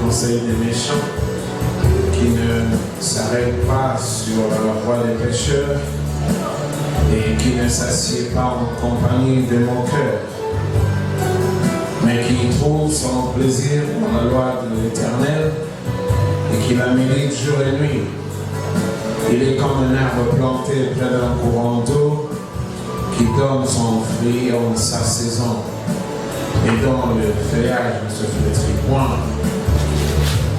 conseil des méchants, qui ne s'arrête pas sur la voie des pécheurs et qui ne s'assied pas en compagnie de mon cœur, mais qui trouve son plaisir dans la loi de l'Éternel et qui la médite jour et nuit. Il est comme un arbre planté près d'un courant d'eau qui donne son fruit en sa saison et dont le feuillage ne se flétrit point.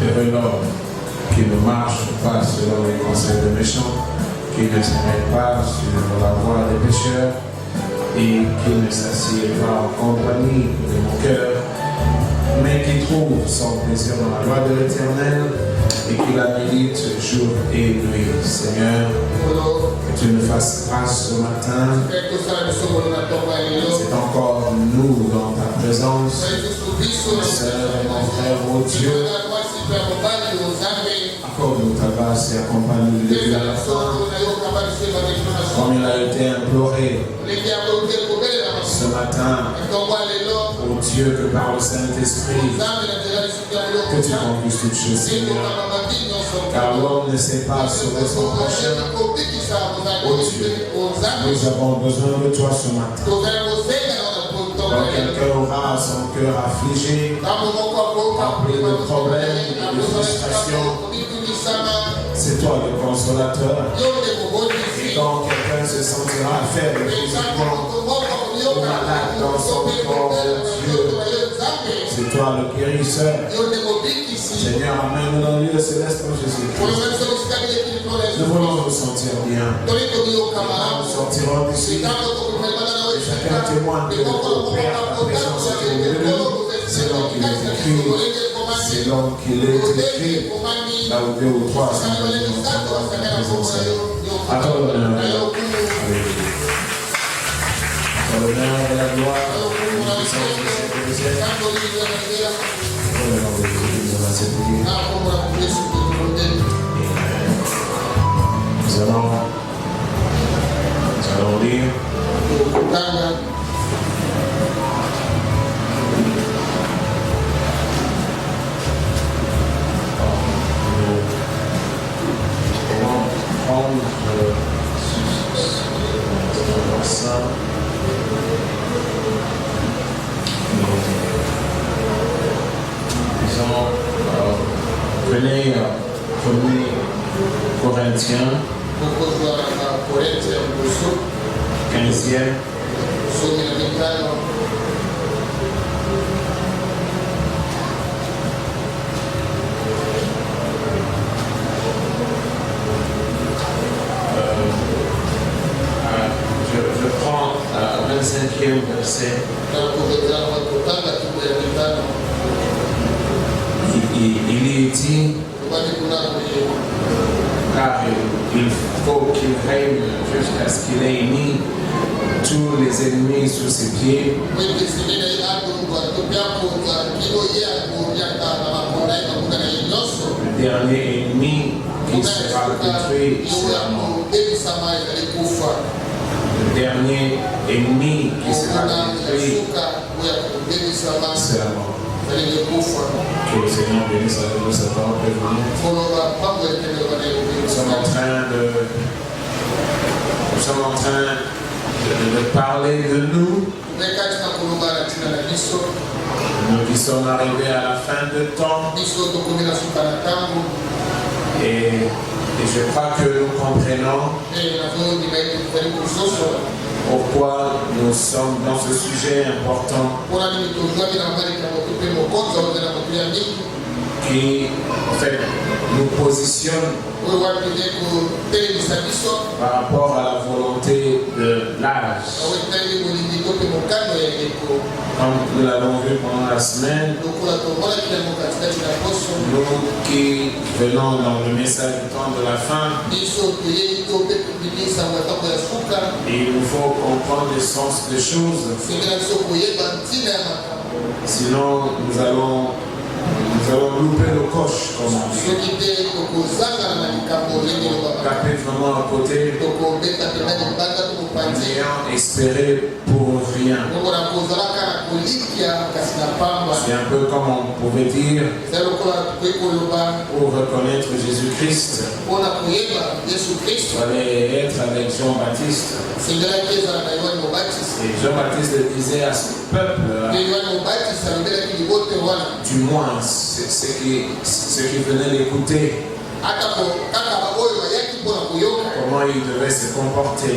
Heureux l'homme qui ne marche pas selon les conseils des méchants, qui ne s'arrête pas sur la voie des pécheurs et qui ne s'assied pas en compagnie de mon cœur, mais qui trouve son plaisir dans la loi de l'Éternel et qui la médite jour et nuit. Seigneur, que tu nous fasses grâce ce matin. C'est encore nous dans ta présence, ma sœur et mon frère, oh Dieu. Accorde-nous ta grâce et accompagne-nous du début à la fin, comme il a été imploré ce matin, ô Dieu, que par le Saint-Esprit, que tu conduises toutes choses, Seigneur, car l'homme ne sait pas sauver son prochain. Ô Dieu, nous avons besoin de toi ce matin. Quand quelqu'un aura son cœur affligé, appelé de problèmes, de frustrations, c'est toi le consolateur. Et quand quelqu'un se sentira faible physiquement ou malade dans son corps, Dieu, c'est toi le guérisseur. Seigneur, amène dans le lieu céleste pour Jésus-Christ. Nous voulons nous sentir bien. Nous sortirons d'ici. Chacun témoigne que notre Père, ta présence est au milieu de nous. C'est l'homme qui est écrit. C'est l'homme qui est écrit. Là où deux ou trois sont venus dans ta présence. À toi l'honneur et la gloire. À toi l'honneur et la gloire. Nous allons lire prenez 1 Corinthiens 15e. Je prends 25e verset. Il est dit, car il faut qu'il règne jusqu'à ce qu'il ait mis tous les ennemis sous ses pieds. Le dernier ennemi qui sera détruit, c'est la mort. Le dernier ennemi qui sera détruit, c'est la mort. Que le Seigneur bénisse avec nous cette parole. Nous sommes en train de parler de nous. Nous qui sommes arrivés à la fin de temps. Et je crois que nous comprenons pourquoi nous sommes dans ce sujet important qui, en fait, nous positionne par rapport à la volonté de l'âge. Comme nous l'avons vu pendant la semaine, nous qui venons dans le message du temps de la fin, il nous faut comprendre le sens des choses. Sinon, nous allons louper le coche, comme on dit. Taper vraiment à côté. ayant espéré pour rien. C'est un peu comme on pouvait dire pour reconnaître Jésus-Christ. Il fallait être avec Jean-Baptiste. Et Jean-Baptiste disait à ce peuple, du moins ceux qui venaient l'écouter, comment il devait se comporter.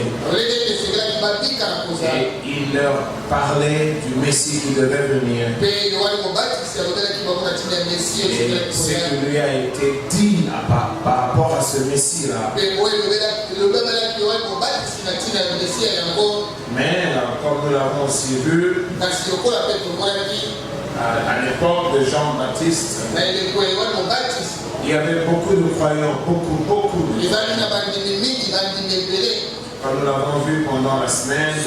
Et il leur parlait du Messie qui devait venir. Et ce qui lui a été dit par rapport à ce Messie-là. Mais comme nous l'avons aussi vu, à l'époque de Jean-Baptiste, il y avait beaucoup de croyants, beaucoup. Comme nous l'avons vu pendant la semaine, ils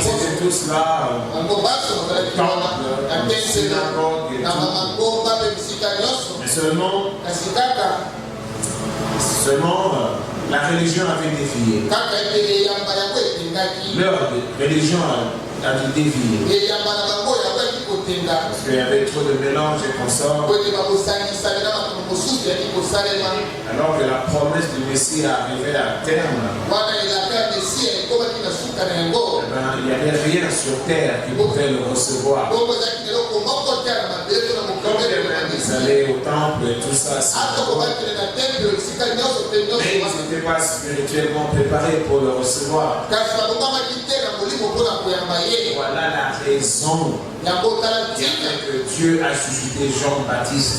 étaient tous là, au temple, dans les synagogues et tout. Mais seulement la religion avait dévié. Leur religion a dû dévier. Parce qu'il y avait trop de mélange et consorts. Alors que la promesse du Messie arrivait à terme, il n'y avait rien sur terre qui pouvait le recevoir. Comme les mêmes, ils allaient au temple et tout ça. Mais ils n'étaient pas spirituellement préparés pour le recevoir. Voilà la raison qui a fait que Dieu a suscité Jean-Baptiste.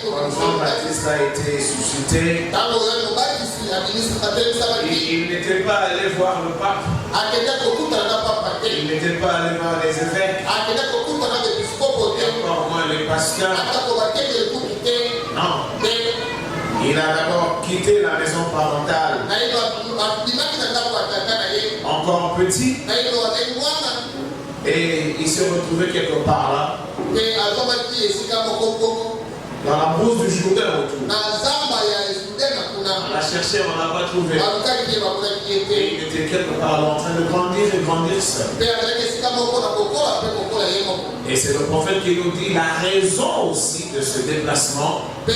Quand Jean-Baptiste a été suscité, il n'était pas allé voir le pape. Il n'était pas allé voir les évêques. Et encore moins les pasteurs. Non. Il a d'abord quitté la maison parentale. Encore petit. Et il s'est retrouvé quelque part là. Dans la brousse du Jourdain autour. On l'a cherché, on ne l'a pas trouvé. Et il était quelque part là, en train de grandir et grandir seul. Et c'est le prophète qui nous dit la raison aussi de ce déplacement. Il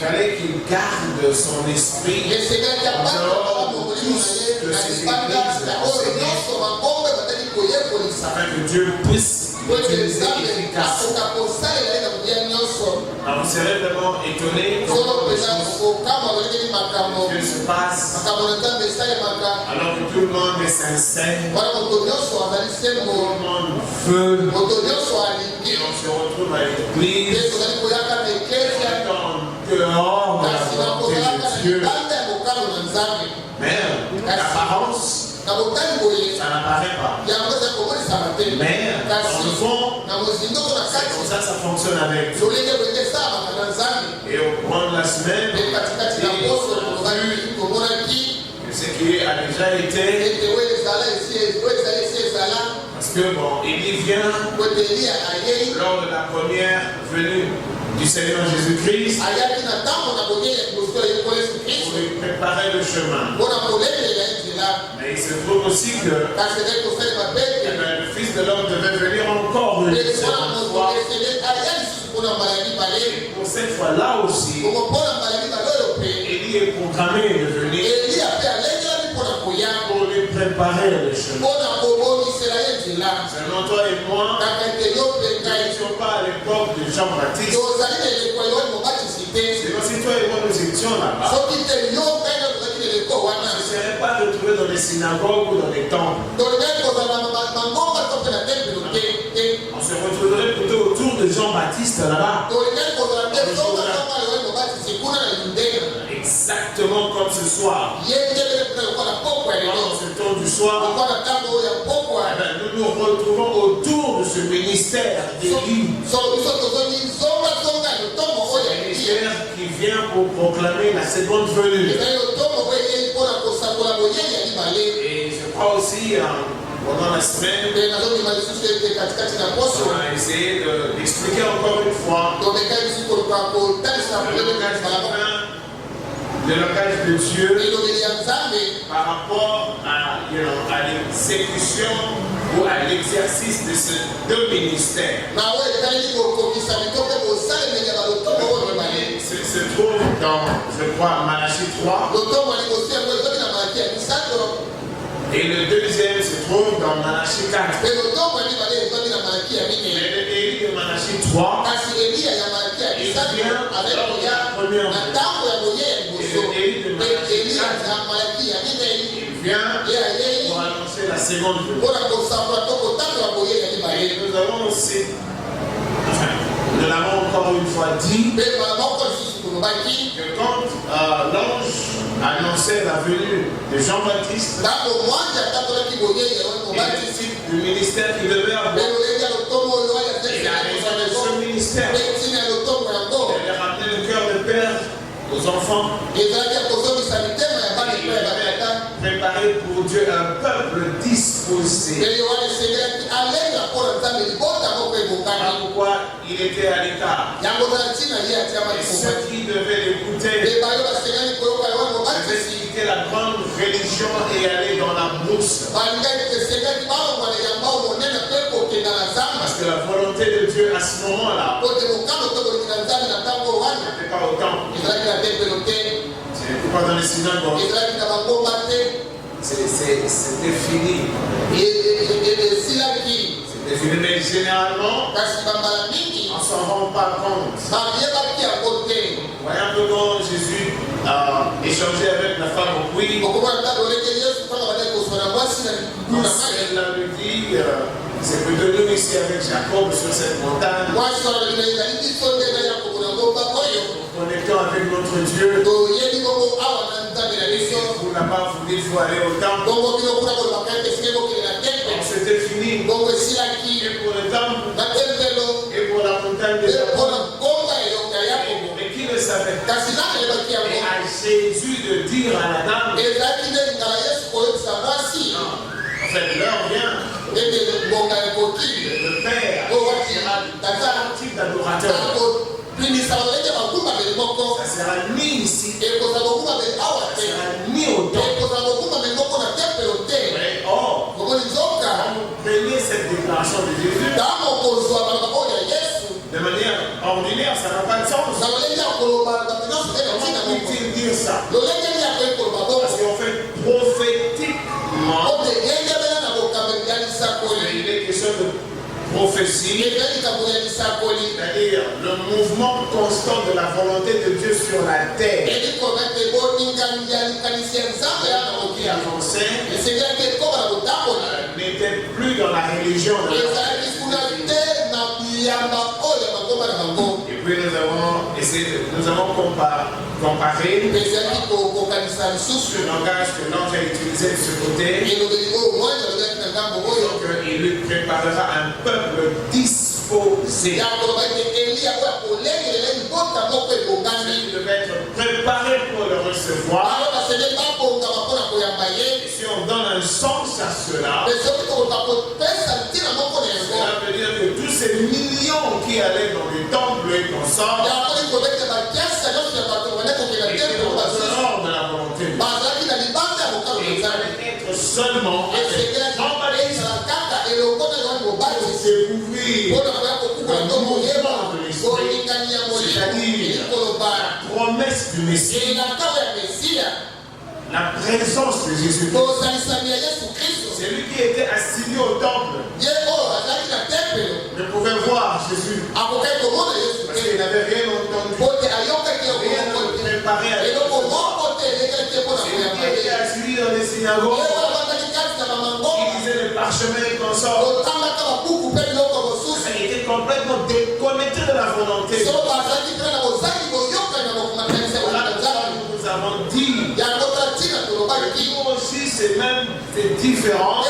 fallait qu'il garde son esprit en dehors de tous de ses églises, afin que Dieu puisse l'utiliser efficacement. Alors vous serez vraiment étonné comment les choses se passent alors que tout le monde est sincère, tout le monde veut, et on se retrouve à l'église dehors de la volonté de Dieu. Mais l'apparence, ça n'apparaît pas. Mais dans le fond, c'est comme ça fonctionne avec Dieu. Et au cours de la semaine, ce qui a déjà été, parce que bon, Élie vient lors de la première venue du Seigneur Jésus-Christ pour lui préparer le chemin. Mais il se trouve aussi que le Fils de l'homme devait venir encore une seconde fois. Et pour cette fois-là aussi, Élie est programmé de venir pour lui préparer le chemin. Seulement toi et moi, nous n'étions pas à l'époque de Jean-Baptiste. Sinon, si toi et moi nous étions là-bas, on ne serait pas retrouvés dans les synagogues ou dans les temples. On se retrouverait plutôt autour de Jean-Baptiste là-bas. Exactement comme ce soir. Dans ce temps du soir, nous nous retrouvons autour de ce ministère d'Élie. Ministère qui vient pour proclamer la seconde venue. Et je crois aussi, pendant la semaine, on a essayé d'expliquer encore une fois le langage de Dieu par rapport à l'exécution ou à l'exercice de ces deux ministères. Se trouve dans, je crois, Malachie 3. Et le deuxième se trouve dans Malachie 4. Mais Élie de Malachie 3, il vient avec la première. Et Élie de Malachie 4, il vient pour annoncer la seconde venue. Et nous avons aussi, nous l'avons encore une fois dit, que quand l'ange annonçait la venue de Jean-Baptiste, le ministère qu'il devait avoir, il a raison de ce ministère. Il avait ramené le cœur de père aux enfants. Il avait préparé pour Dieu un peuple disposé. Pourquoi il était à l'écart. Et ceux qui devaient l'écouter devaient quitter la grande religion et aller dans la brousse. Parce que la volonté de Dieu à ce moment-là n'était pas au temple. C'était pas dans les synagogues. C'était fini. Mais généralement, on ne s'en rend pas compte. Voyons comment Jésus a échangé avec la femme au puits. Elle lui dit, c'est que de nous ici avec Jacob sur cette montagne, connectons avec notre Dieu. Vous n'avez pas voulu, il faut aller au temple. C'était fini. Et pour le temple, et pour la montagne des enfants. Et qui le savait? Et à Jésus de dire à la dame, en fait, l'heure vient. Le Père sera un type d'adorateur. Ça sera ni ici, ça sera ni au temple. Mais or, quand vous prenez cette déclaration de Jésus, de manière ordinaire, ça n'a pas de sens. Comment peut-il dire ça? Parce qu'en fait, prophétiquement, il est question de prophétie, c'est-à-dire le mouvement constant de la volonté de Dieu sur la terre. Qui avançait n'était plus dans la religion de et puis nous avons comparé le langage que l'ange a utilisé de ce côté. Donc il lui préparera un peuple disposé. Il devait être préparé pour le recevoir. Et si on donne un sens à cela, cela veut dire que tous ces millions qui allaient dans les temples et consorts étaient au dehors de la volonté de Dieu. Et il fallait être seulement avec Jean-Baptiste pour découvrir le mouvement de l'esprit, c'est-à-dire la promesse du Messie, la présence de Jésus. C'est lui qui était assigné au temple ne pouvait voir Jésus parce qu'il n'avait rien entendu, rien préparé à lui. C'est lui qui était assis dans les synagogues, qui lisait les parchemins et consorts. Il était complètement déconnecté de la volonté. Nous avons dit nous aussi c'est même différent.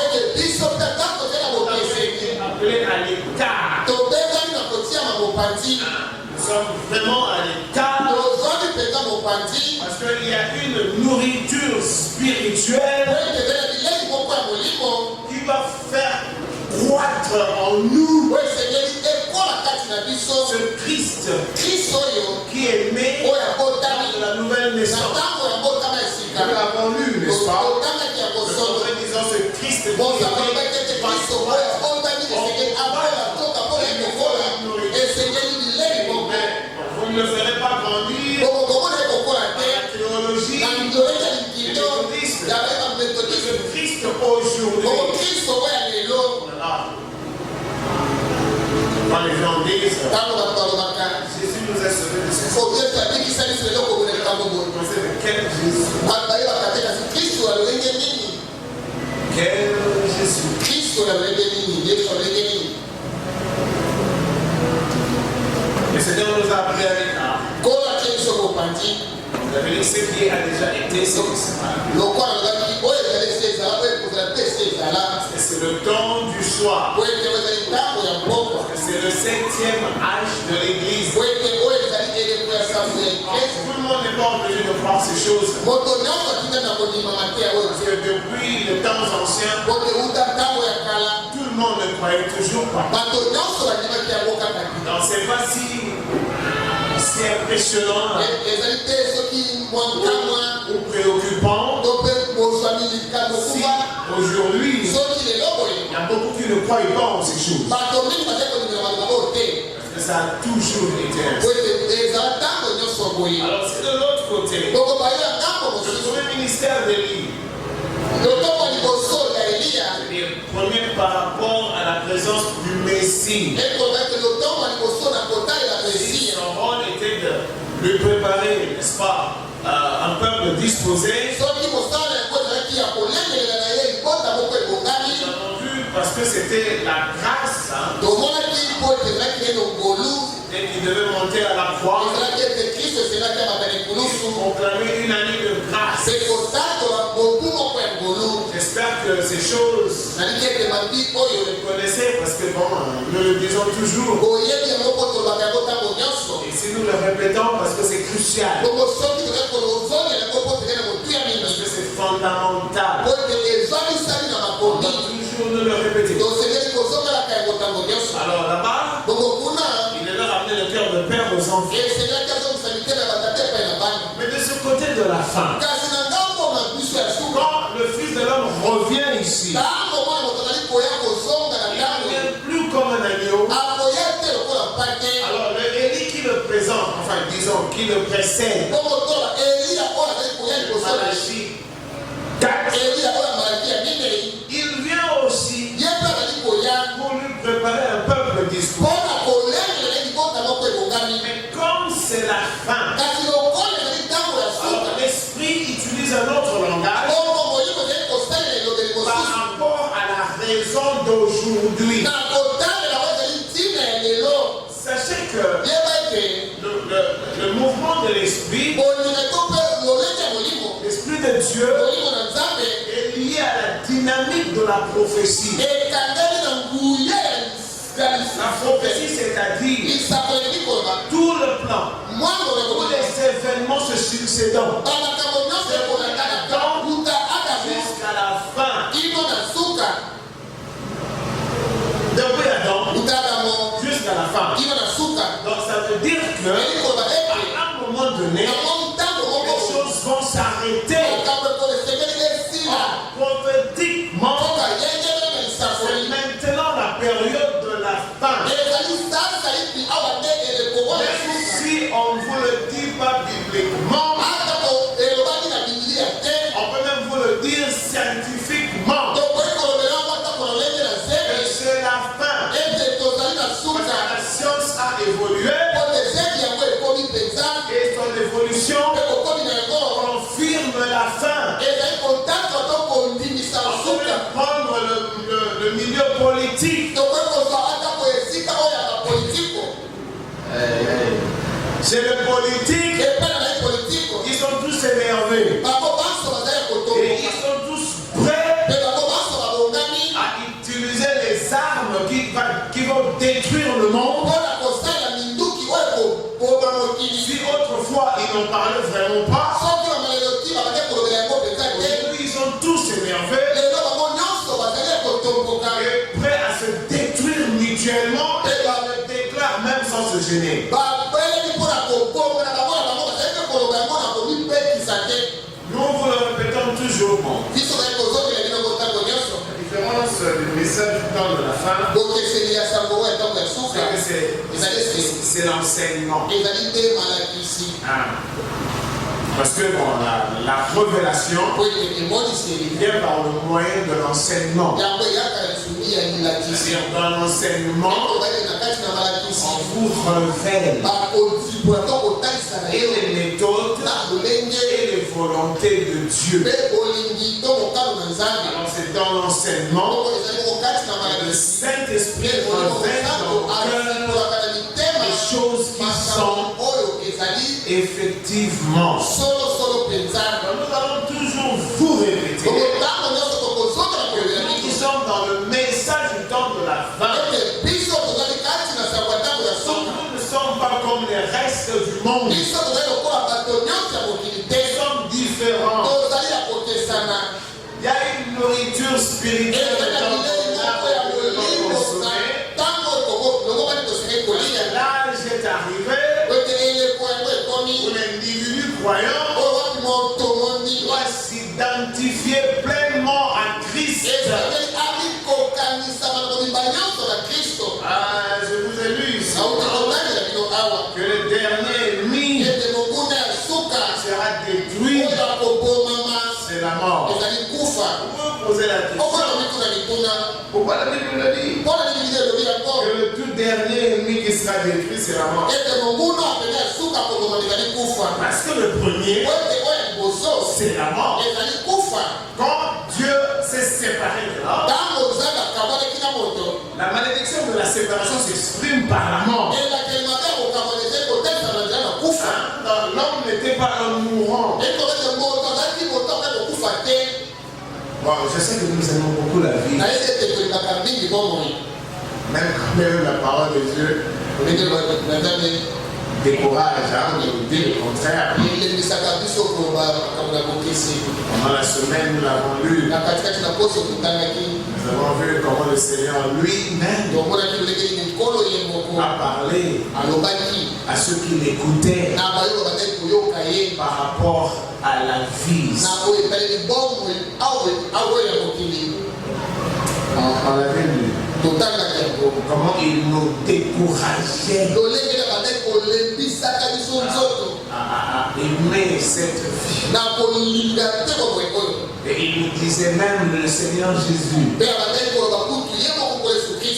Appelé à l'écart. Nous sommes vraiment à l'écart parce qu'il y a une nourriture spirituelle croître en nous Ce Christ qui est né de la nouvelle naissance. Nous l'avons lu, n'est-ce pas? Disant ce Christ qui est né. Vous ne le ferez pas grandir dans la théologie et le méthodisme. Ce Christ aujourd'hui. Quand les gens disent Jésus nous a sauvés de ce quel Jésus? Quel Jésus? Le Seigneur nous a appris avec vous avez dit ce qui a déjà été, c'est que c'est le temps du soir. C'est le 7e âge de l'Église. Tout le monde n'est pas obligé de voir ces choses. Parce que depuis les temps anciens, tout le monde ne croyait toujours pas. Donc c'est pas si impressionnant ou préoccupant. Si aujourd'hui, il y a beaucoup qui ne croient pas en ces choses. Parce que ça a toujours été ainsi. Alors c'est de l'autre côté. Le premier ministère d'Élie. Premier par rapport à la présence du Messie. Son rôle était de lui préparer, n'est-ce pas, un peuple disposé. Nous avons vu parce que c'était la grâce. Et qu'il devait monter à la croix. Proclamer une année de grâce. J'espère que ces choses, vous les connaissez parce que bon, nous le disons toujours. Et si nous le répétons parce que c'est crucial. Parce que c'est fondamental. On doit toujours nous le répéter. Alors là-bas, il est leur amener le cœur de père aux enfants. Mais de ce côté de la fin, quand le Fils de l'homme revient ici, il ne vient plus comme un agneau. Alors le Élie qui le présente, enfin disons, qui le précède, Malachie 4, il vient aussi pour lui préparer un peuple disposé. Mais comme c'est la fin, alors l'Esprit utilise un autre langage par rapport à la raison d'aujourd'hui. Sachez que le mouvement de l'Esprit, l'Esprit de Dieu, est lié à la dynamique de la prophétie. La prophétie, c'est-à-dire tout le plan, tous les événements se succédant jusqu'à la fin. Depuis Adam jusqu'à la fin. Donc ça veut dire que à un moment donné, les choses vont s'arrêter. Prophétiquement, c'est maintenant la période de la fin. Même si on ne vous le dit pas bibliquement, on peut même vous le dire scientifiquement. C'est la fin. La science a évolué et son évolution confirme la fin. On peut même prendre le milieu politique. C'est le politique. Ils sont tous énervés. Et ils sont tous prêts à utiliser les armes qui vont détruire le monde. Si autrefois ils n'en parlaient vraiment pas, aujourd'hui ils sont tous énervés est prêt à se détruire mutuellement et le déclare même sans se gêner. Nous vous le répétons toujours. La différence du message du temps de la fin, c'est l'enseignement. Parce que la révélation vient par le moyen de l'enseignement. C'est-à-dire dans l'enseignement, on vous révèle et les méthodes et les volontés de Dieu. Alors c'est dans l'enseignement que le Saint-Esprit révèle dans le cœur les choses qui sont effectivement. Nous allons toujours vous répéter. Nous qui sommes dans le message du temps de la fin. Nous ne sommes pas comme les restes du monde. Nous sommes différents. Il y a une nourriture spirituelle l'âge est arrivé où l'individu croyant doit s'identifier pleinement à Christ. Je vous ai lu ici que le dernier ennemi sera détruit, c'est la mort. Vous posez la question, pourquoi la Bible le dit? Que le tout dernier ennemi qui sera détruit, c'est la mort. Parce que le premier, c'est la mort. Quand Dieu s'est séparé de l'homme, la malédiction de la séparation s'exprime par la mort. L'homme n'était pas un mourant. Bon, je sais que nous aimons beaucoup la vie. Même quand la parole de Dieu décourage, nous dit le contraire. Pendant la semaine, nous l'avons lu. Nous avons vu comment le Seigneur lui-même a parlé à ceux qui l'écoutaient par rapport à la vie. On l'avait lu. Comment il nous décourageait à aimer cette vie. Et il nous disait même, le Seigneur Jésus,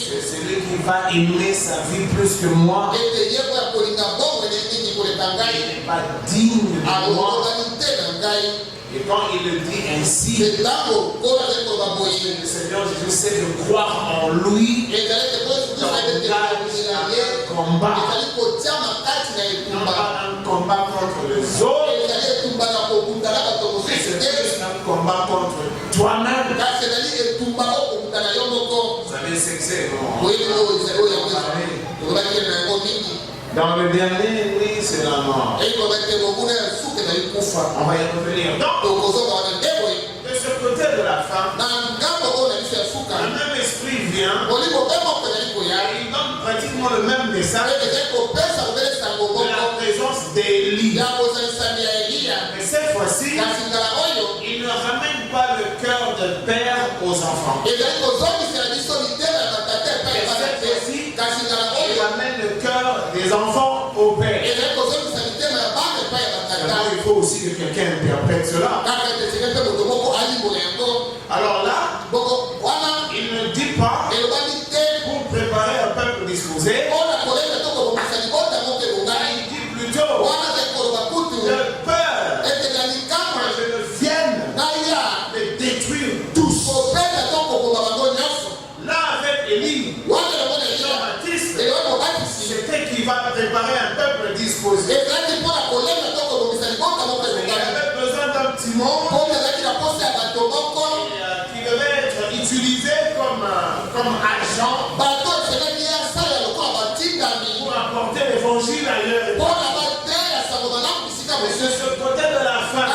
c'est celui qui va aimer sa vie plus que moi, il n'est pas digne de moi. Et quand il le dit ainsi, le Seigneur Jésus sait de croire en lui, combat. Non pas un combat contre les autres, c'est un combat contre toi-même. Vous savez ce que c'est, non? Dans le dernier ennemi, c'est la mort. On va y revenir. Donc, de ce côté de la femme, le même esprit vient. Il donne pratiquement le même message de la présence d'Élie. Mais cette fois-ci, il ne ramène pas le cœur de père aux enfants. Et cette fois-ci, il ramène le cœur des enfants au père. Il faut aussi que quelqu'un interprète cela. Alors là, il ne dit pas pour préparer un peuple disposé. Il dit plutôt de peur que je ne vienne les détruire tous. Là, avec Élie, Jean-Baptiste, c'était qu'il va préparer un peuple disposé. Il avait besoin d'un petit monde qui devait être utilisé comme agent pour apporter l'évangile ailleurs. Mais de ce côté de la fin,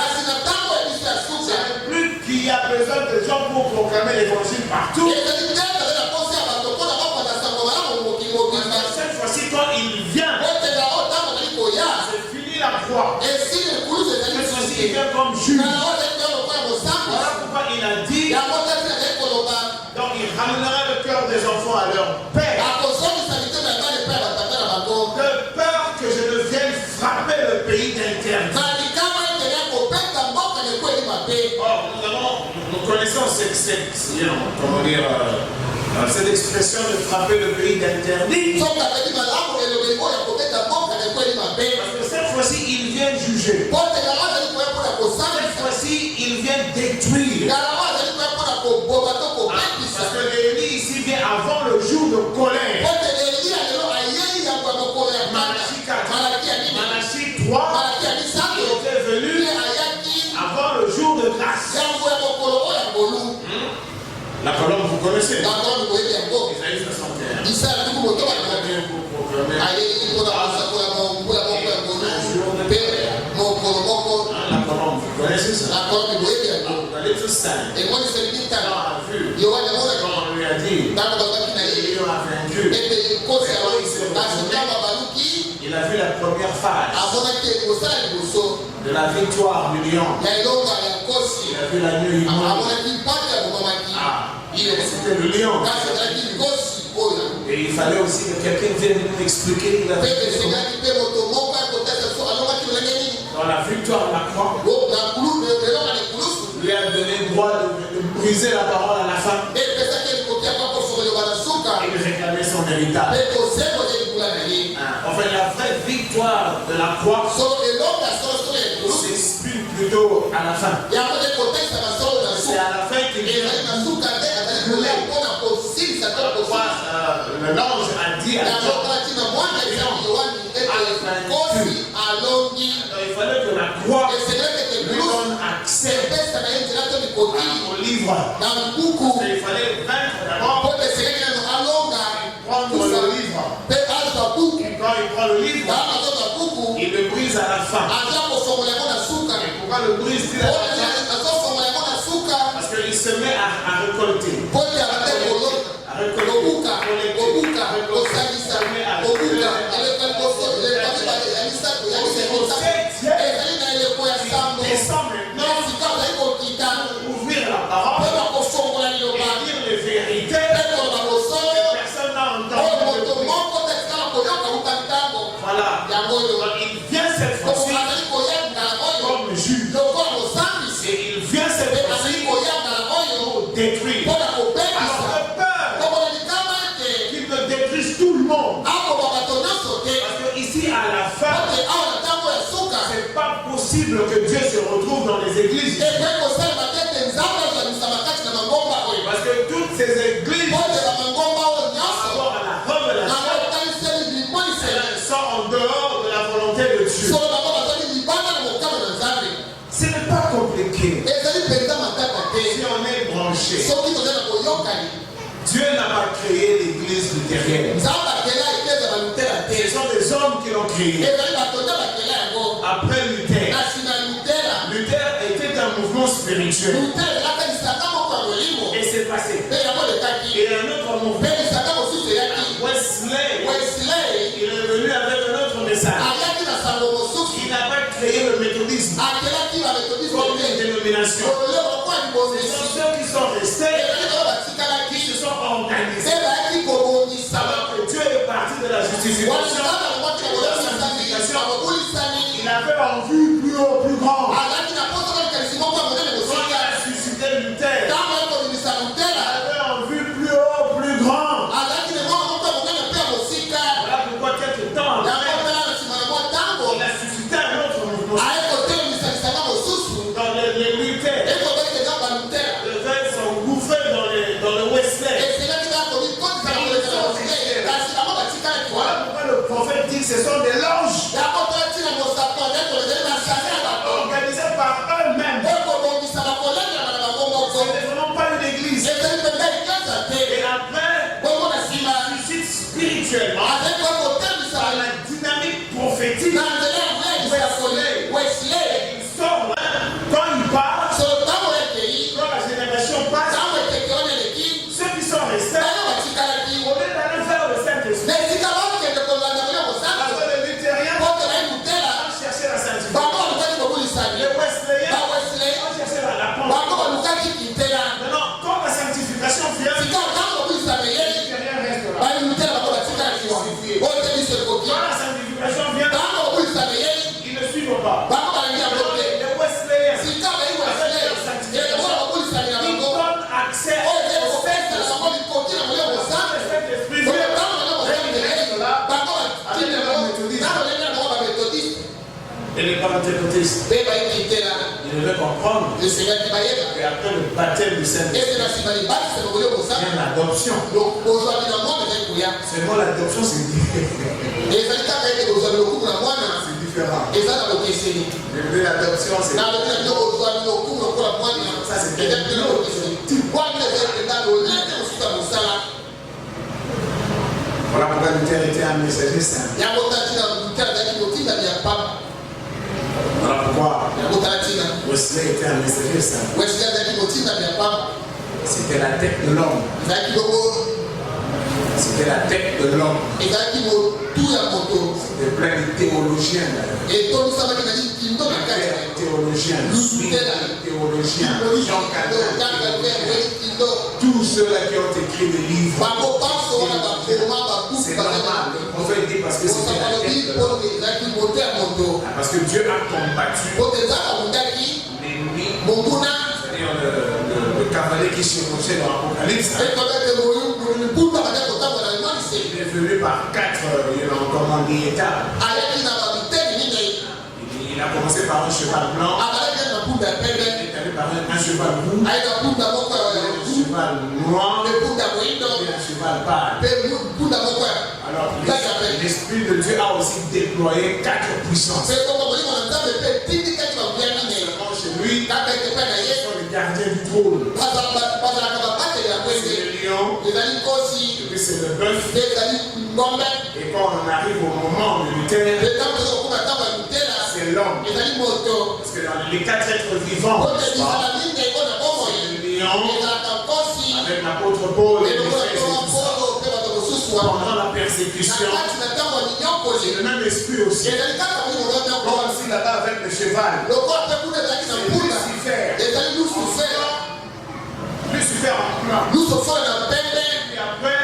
c'est plus qu'il y a besoin de gens pour proclamer l'évangile partout. Cette fois-ci, quand il vient, c'est fini la croix. Cette fois-ci, il vient comme juge. Voilà pourquoi il a dit, donc il ramènera le cœur des enfants à leur père. De peur que je ne vienne frapper le pays d'interdit. Or, nous connaissons cette expression de frapper le pays d'interdit. Parce que cette fois-ci, il vient juger. Cette fois-ci, il vient détruire. Parce que l'ennemi ici vient avant le jour de colère. Malachie 4. Malachie 3. Il était venu avant le jour de grâce. La colombe, vous connaissez. Isaïe 61. La colombe, vous connaissez ça. Dans les tous saints. Et moi, je suis dit, quand on lui a dit, il a vaincu. Il a vu la première phase de la victoire du lion. Il a vu la nuit c'était le lion. Et il fallait aussi que quelqu'un vienne nous expliquer la victoire. Dans la victoire de la croix, lui a donné le droit de briser la parole à la femme et de réclamer son héritage. Enfin, la vraie victoire de la croix s'explique plutôt à la fin. C'est à la fin qu'il vient. Le l'ange a dit à Job, il fallait que la croix lui donne accès au livre. Il fallait vaincre d'abord, prendre le livre. Et quand il prend le livre, il le brise à la fin. Et pourquoi le brise-t-il à la fin? Parce qu'il se met à récolter. Ouvrir la parole et dire les vérités que personne n'a entendu. Voilà. Il vient cette fois-ci comme juge. Et il vient cette fois-ci pour détruire. Alors de peur qu'il ne détruise tout le monde. Parce que ici à la fin, c'est pas possible que Dieu se retrouve dans les églises. Parce que toutes ces églises, par rapport à la révélation, elles sont en dehors de la volonté de Dieu. Ce n'est pas compliqué. Si on est branché, Dieu n'a pas créé l'église luthérienne. Ce sont des hommes qui l'ont créé. Après Luther, Luther était un mouvement spirituel. Et c'est passé. Et un autre mouvement, Wesley, il est venu avec un autre message. Il n'a pas créé le méthodisme comme une dénomination. Ce sont ceux qui sont restés, qui se sont organisés. Alors que Dieu est parti de la justification, de la sanctification. Il avait en vue plus haut, plus grand. Quand il a suscité Luther, il avait en vue plus haut, plus grand. Voilà pourquoi quelques temps après, il a suscité un autre mouvement. Dans les Luther, devaient s'engouffrer dans le Wesley. Voilà pourquoi le prophète dit que ce sont des loges organisées par eux-mêmes. Ce n'est vraiment pas une église. Et après, il suscite spirituellement par la dynamique prophétique. Wesley, il sort quand il parle, quand la génération passe. Quand la sanctification vient, ils ne suivent pas. Les Wesleyens, ils donnent accès au Saint-Esprit. Et les pentecôtistes, ils devaient comprendre qu'après le baptême du Saint-Esprit, vient l'adoption. Seulement l'adoption, c'est différent. L'adoption, c'est ça, c'est voilà pourquoi Luther était un messager saint. Voilà pourquoi Wesley était un messager saint. C'était la tête de l'homme. C'était la tête de l'homme. C'était plein de théologiens d'ailleurs. Théologiens, Jean Calvin, tous ceux-là qui ont écrit des livres. C'est normal, le prophète dit parce que c'était la tête de l'homme. Parce que Dieu a combattu l'ennemi, c'est-à-dire le cavalier qui chevauchait dans l'Apocalypse. Il est venu par 4 étapes. Il a commencé par un cheval blanc, il est allé par un cheval roux, un cheval noir et un cheval pâle. Alors l'Esprit de Dieu a aussi déployé 4 puissances. Chez lui, ils sont les gardiens du trône. C'est le lion, et puis c'est le bœuf. Et quand on arrive au moment de Luther, c'est l'homme. Parce que dans les 4 êtres vivants, c'est le lion, avec l'apôtre Paul et les frères pendant la persécution, c'est le même esprit aussi. Comme aussi là-bas avec le cheval. C'est Lucifer en plein. Et après,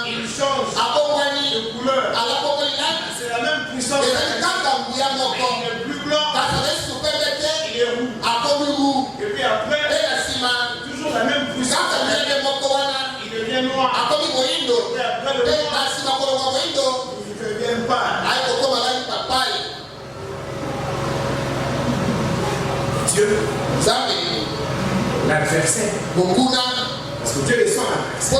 il change de couleur. C'est la même puissance. Il est plus blanc. Il est roux. Et puis après, toujours la même puissance. Il devient noir. Et après le noir, il devient pâle. Dieu, l'adversaire. Parce que Dieu est son adversaire.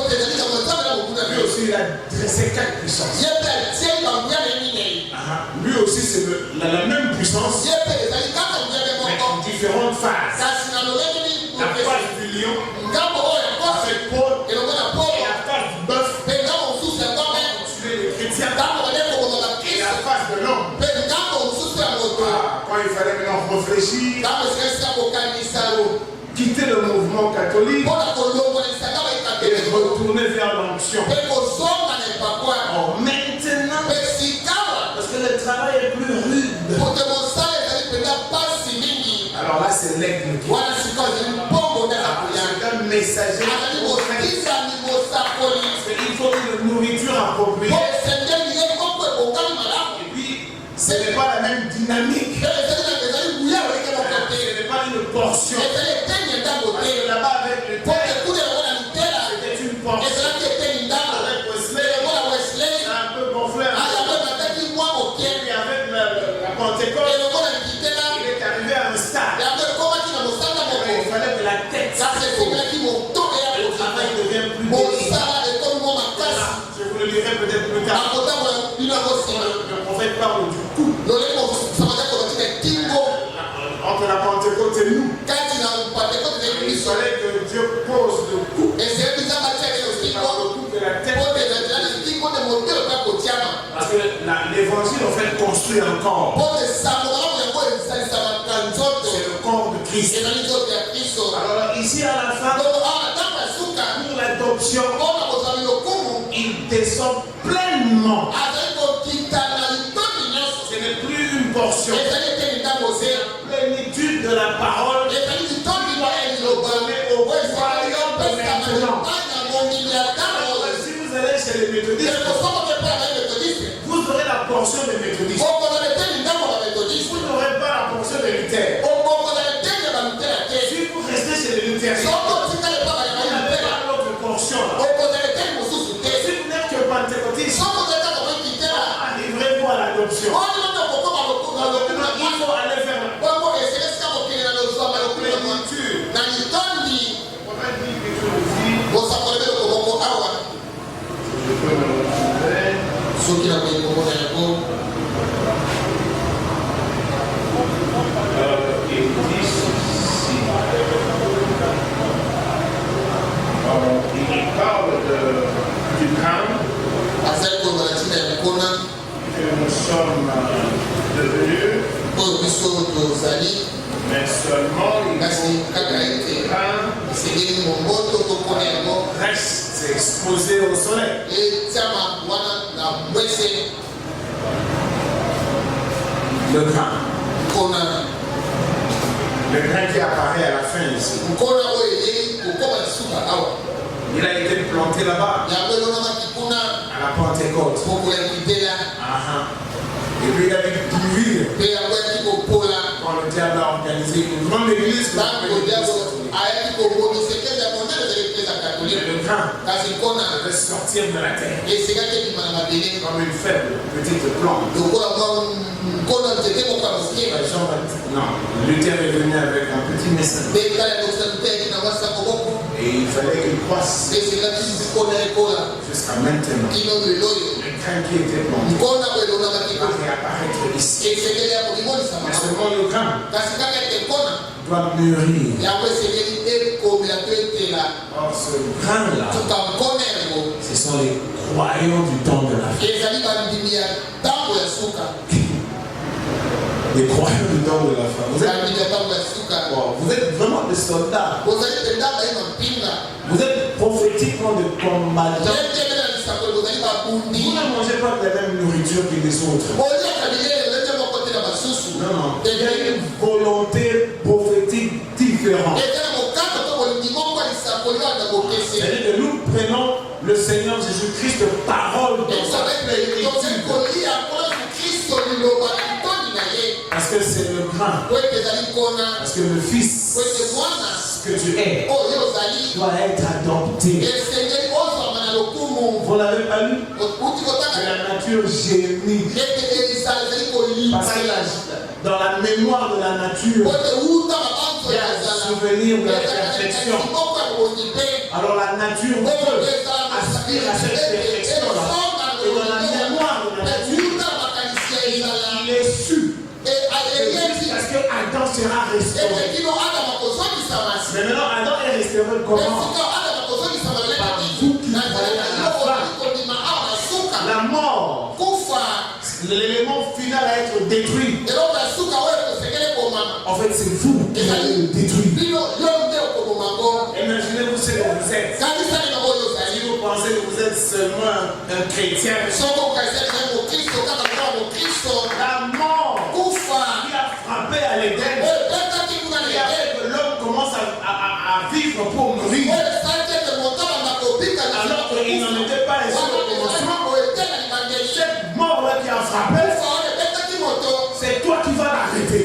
Lui aussi, il a dressé 4 puissances. Lui aussi, c'est la même puissance, mais en différentes phases. La phase du lion, avec Paul, et la phase du bœuf, pour tuer les chrétiens, et la phase de l'homme. Quand il fallait maintenant réfléchir, quitter le mouvement catholique et retourner vers l'onction. Oh, maintenant, parce que le travail est plus rude. Alors là, c'est l'aigle qui c'est un messager. Il faut une nourriture appropriée. Et puis, ce n'est pas la même dynamique. Ce n'est pas une portion. Parce que là-bas, avec le thème, c'était une portion. Avec Wesley, c'est un peu gonflé. Et puis avec la Pentecôte, il est arrivé à un stade. Il fallait que la tête, le travail devient plus délicat. Je vous le dirai peut-être plus tard. Le prophète parle du coup. Entre la Pentecôte et nous, il fallait que Dieu pose le coup. C'est par le coup que la tête. Parce que l'évangile en fait construit un corps. C'est le corps de Christ. Alors ici à la fin, pour l'adoption, il descend pleinement. Ce n'est plus une portion. C'est la plénitude de la parole. Si vous allez chez les méthodistes, portion des méthodistes. Vous n'aurez pas la portion de Luther. Si vous restez chez les luthériens, vous n'avez pas l'autre portion. Si vous n'êtes que pentecôtiste, arriverez-vous à l'adoption. Il faut aller faire la plénitude. Il parle du crâne que nous sommes devenus, mais seulement il reste exposé au soleil. Le grain. Le grain qui apparaît à la fin ici. Il a été planté là-bas. À la Pentecôte. Et puis il a dû pourrir. Quand le diable a organisé une grande église. Le grain devait sortir de la terre. Comme une faible petite plante. Non, Luther est venu avec un petit message. Et il fallait qu'il croisse jusqu'à maintenant. Le grain qui était planté va réapparaître ici. Mais seulement le grain doit mûrir. Or, ce grain-là, ce sont les croyants du temps de la fin. Les croyants du temps de la fin. Vous êtes vraiment des soldats. Vous êtes prophétiquement des combattants. Vous ne mangez pas de la même nourriture que les autres. Non, non. Il y a une volonté prophétique différente. C'est-à-dire que nous prenons le Seigneur Jésus-Christ parole dans sa vérité. Parce que c'est le grain. Parce que le Fils que tu es doit être adopté. Vous l'avez pas lu? Que la nature gémit. Parce que dans la mémoire de la nature, il y a un souvenir de la perfection. Alors la nature aspire à cette perfection-là. Et dans la mémoire de la nature, il est su. Parce que Adam sera restauré. Mais maintenant, Adam est restauré comment? Par vous qui croyez à la fin. La mort, l'élément final à être détruit. En fait, c'est vous qui allez le détruire. Imaginez-vous ce que vous êtes. Si vous pensez que vous êtes seulement un chrétien, la mort qui a frappé à l'Éden, qui a fait que l'homme commence à vivre pour mourir, alors qu'il n'en était pas ainsi au commencement. Cette mort-là qui a frappé, c'est toi qui vas l'arrêter.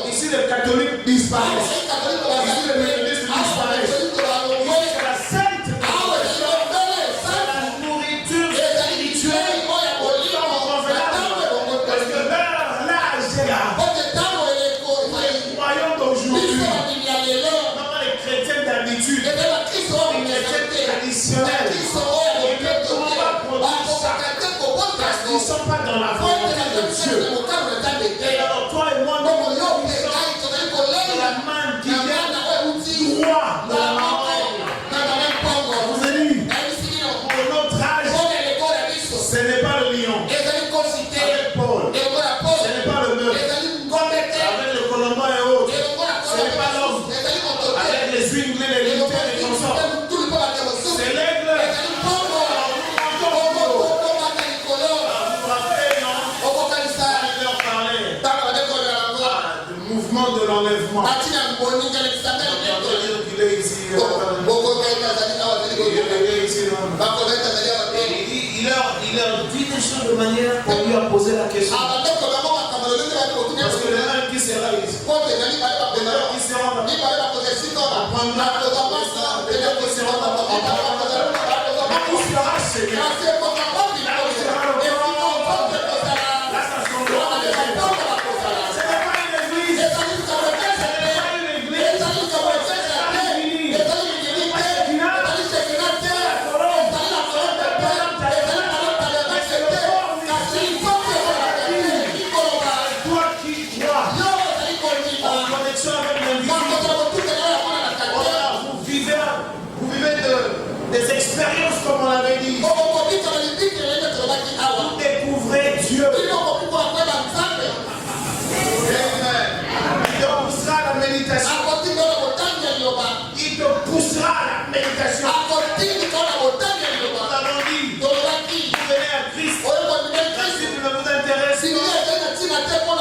Ici, les catholiques disparaissent. Ici, les méthodistes disparaissent. Ici, la sainte la nourriture spirituelle. Parce que l'âge est là. Les croyants d'aujourd'hui, non les chrétiens d'habitude, les chrétiens traditionnels, ils ne pourront pas produire ça. Parce qu'ils ne sont pas dans la volonté de Dieu. Et alors toi et moi, nous la manne qui manière, on lui a posé la question. Parce que le un qui sera ici, le un qui sera là, des expériences comme on l'avait dit. Vous découvrez Dieu. Il te poussera à la méditation. Il te poussera à la méditation. Nous avons dit, vous venez à Christ. Si vous ne vous intéressez pas, comment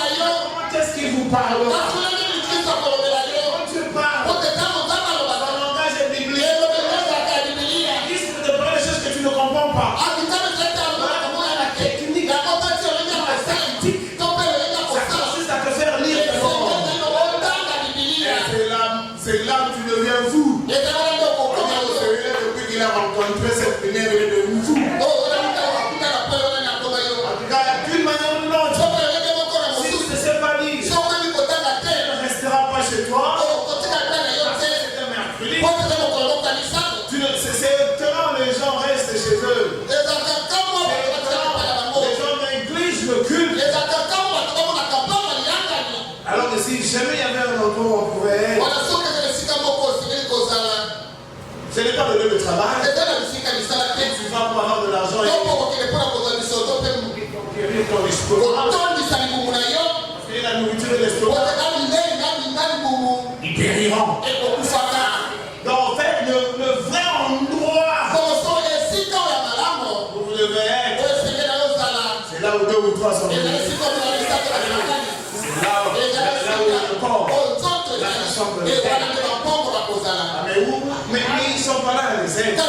est-ce qu'il vous parle? Quand tu parles, son langage est biblique. Tu ne comprends pas. La technique, ça consiste à te faire lire. C'est là où tu deviens fou. Depuis qu'il a rencontré cette lumière, il est devenu fou. En tout cas, il n'y a qu'une manière ou l'autre. Si tu ne sais pas lire, tu ne resteras pas chez toi. C'est un mercredi. C'est quand les gens restent chez eux. Les gens négligent le culte. Alors que si jamais il y avait un endroit où on pouvait être, ce n'est pas le lieu de travail. Tu vas pour avoir de l'argent et conquérir ton estomac. Et la nourriture de l'estomac, ils périront. Donc en fait, le vrai endroit où vous devez être, c'est là où 2 ou 3 sont réunis. C'est là où le corps, la chambre de terre. Mais ils ne sont pas là, les aides.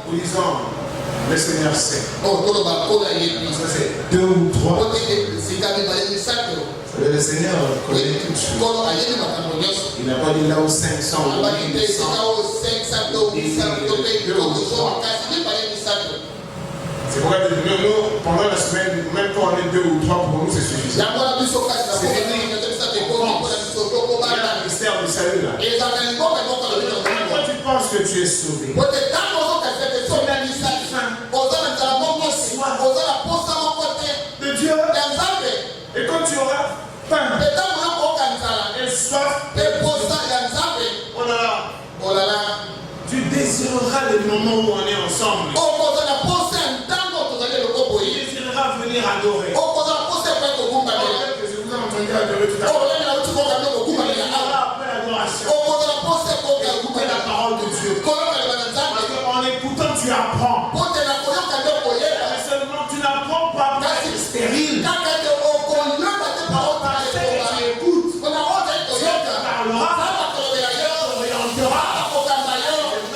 Nous disons, le Seigneur sait. Ça c'est 2 ou 3. Le Seigneur connaît toutes choses. Il n'a pas dit là où 500 ou 1100. C'est pourquoi nous, pendant la semaine, même quand on est 2 ou 3, pour nous c'est suffisant. C'est le mystère du salut là. Quand tu penses que tu es sauvé, de Dieu, et quand tu auras faim et soif, oh là là, tu désireras le moment où on est ensemble. Tu désireras venir adorer. Je vous ai entendu adorer tout à l'heure. Après l'adoration, écouter la parole de Dieu. Parce qu'en écoutant, tu apprends. Mais seulement tu n'apprends pas pour être stérile. Tu écoutes. Dieu te parlera. T'orientera.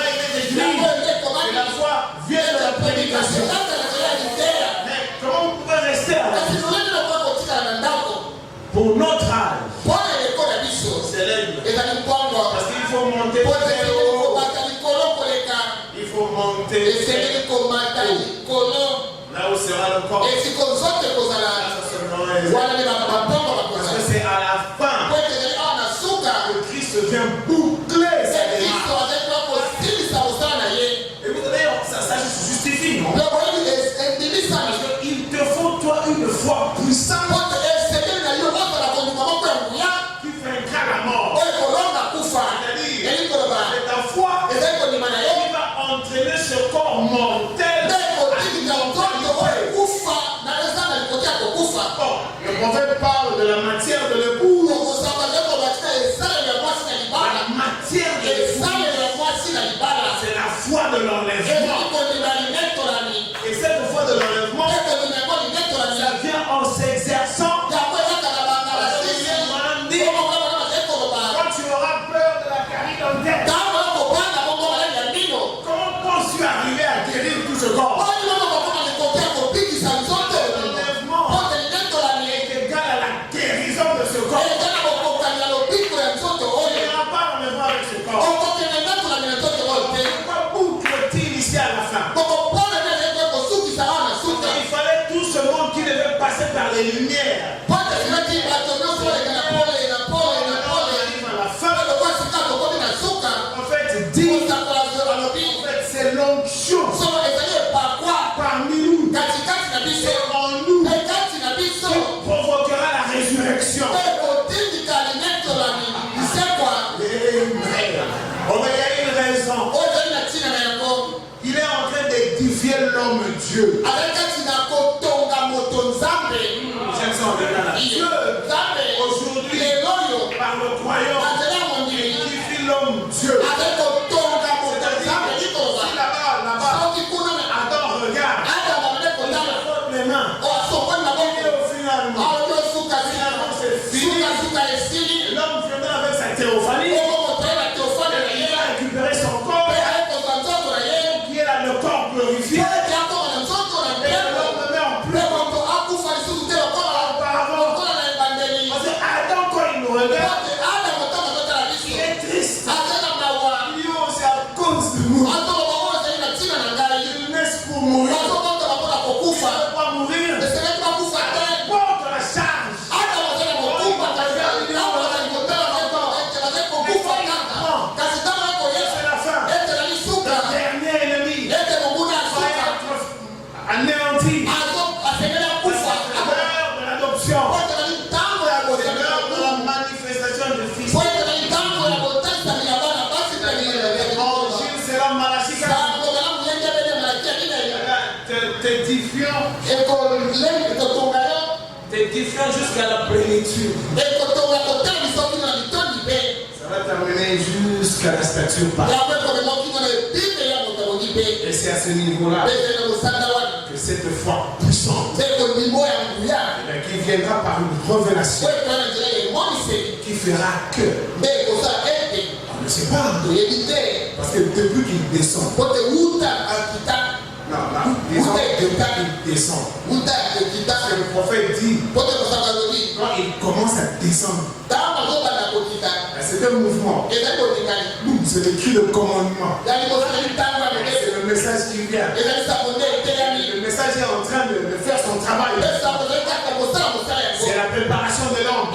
Et il est écrit. Et la foi vient de la prédication. Mais comment vous pouvez rester là? Pour notre âge, c'est l'aigle. Parce qu'il faut monter très haut. Il faut monter là où sera le corps. Parce que c'est à la fin que Christ vient boucler sa démarche. Et vous savez, ça se justifie, non? Parce qu'il te faut toi une foi puissante qui vaincra la mort. C'est-à-dire, c'est ta foi qui va entraîner ce corps mortel à l'immortalité. l'onction parmi nous et en nous qui provoquera la résurrection. On va y aller une raison. Il est en train d'édifier l'homme Dieu. Dieu, aujourd'hui, par le croyant, il édifie l'homme Dieu. Attends, regarde. Il frotte les mains. Finalement, c'est fini. L'homme viendra avec sa théophanie. Il va récupérer son corps, qui est là, le corps glorifié. Et l'homme le met en pleurs. Auparavant, parce que Adam, quand il nous regarde, il est triste. Il dit, oh, c'est à cause de nous. Ils naissent pour mourir. Ils ne peuvent pas mourir. Porte la charge. C'est la fin. Le dernier ennemi va être anéanti. C'est l'heure de l'adoption. C'est l'heure de la manifestation du Fils. L'évangile, c'est l'homme Malachie. T'édifiant jusqu'à la plénitude. Ça va terminer jusqu'à la stature parfaite. Et c'est à ce niveau-là que cette foi puissante qui viendra par une révélation qui fera que on ne sait pas. Parce que depuis qu'il descend, disons depuis qu'il descend, le prophète dit, quand il commence à descendre, c'est un mouvement. C'est le cri de commandement. C'est le message qui vient. Le message est en train de faire son travail. C'est la préparation de l'homme.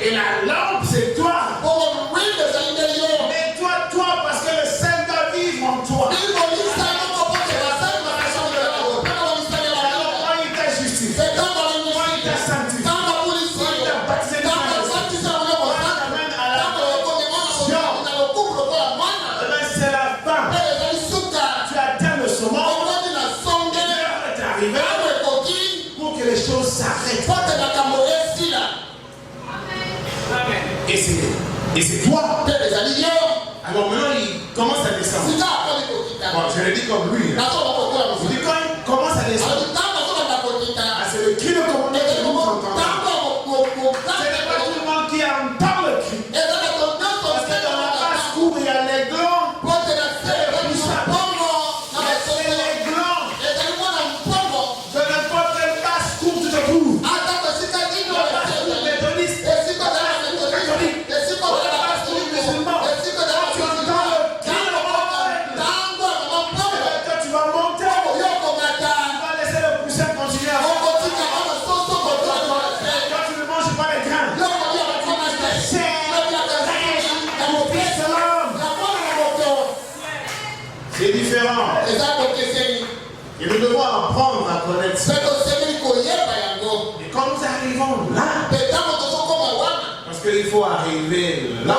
Et la lampe, c'est toi. Mais toi, parce que le Saint va vivre en toi. Alors, quand il t'a justifié, quand il t'a sanctifié, quand il t'a baptisé, c'est la fin. Tu atteins le sommet. L'heure est arrivée pour que les choses s'arrêtent. Et c'est toi. Alors maintenant, il commence à descendre. Bon, je l'ai dit comme lui. Il dit quand il commence à descendre, c'est le cri de commandement que nous entendons. Ce n'est pas tout le monde qui entend le cri. Parce que dans la basse-cour, il y a les glands. C'est les glands. De n'importe quelle basse-cour, tu te trouves. La basse-cour méthodiste, la basse-cour catholique, la basse-cour musulman. Tu entends le cri de commandement. Quand tu vas monter, tu vas laisser le poussin continuer à monter. Quand tu ne manges pas les grains, c'est différent. Et nous devons apprendre à connaître ça. Et quand nous arrivons là, parce qu'il faut arriver là,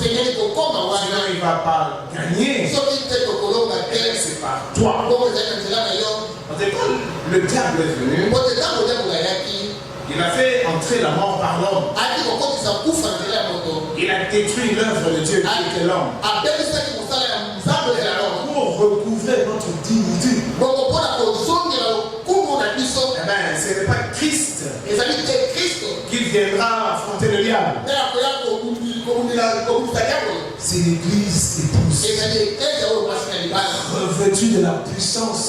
sinon il ne va pas gagner. C'est par toi. Parce que quand le diable est venu, il a fait entrer la mort par l'homme. Il a détruit l'œuvre de Dieu qui était l'homme. Pour recouvrer notre dignité. Eh bien, ce n'est pas Christ qui viendra affronter le diable. C'est l'église épouse. Revêtue de la puissance.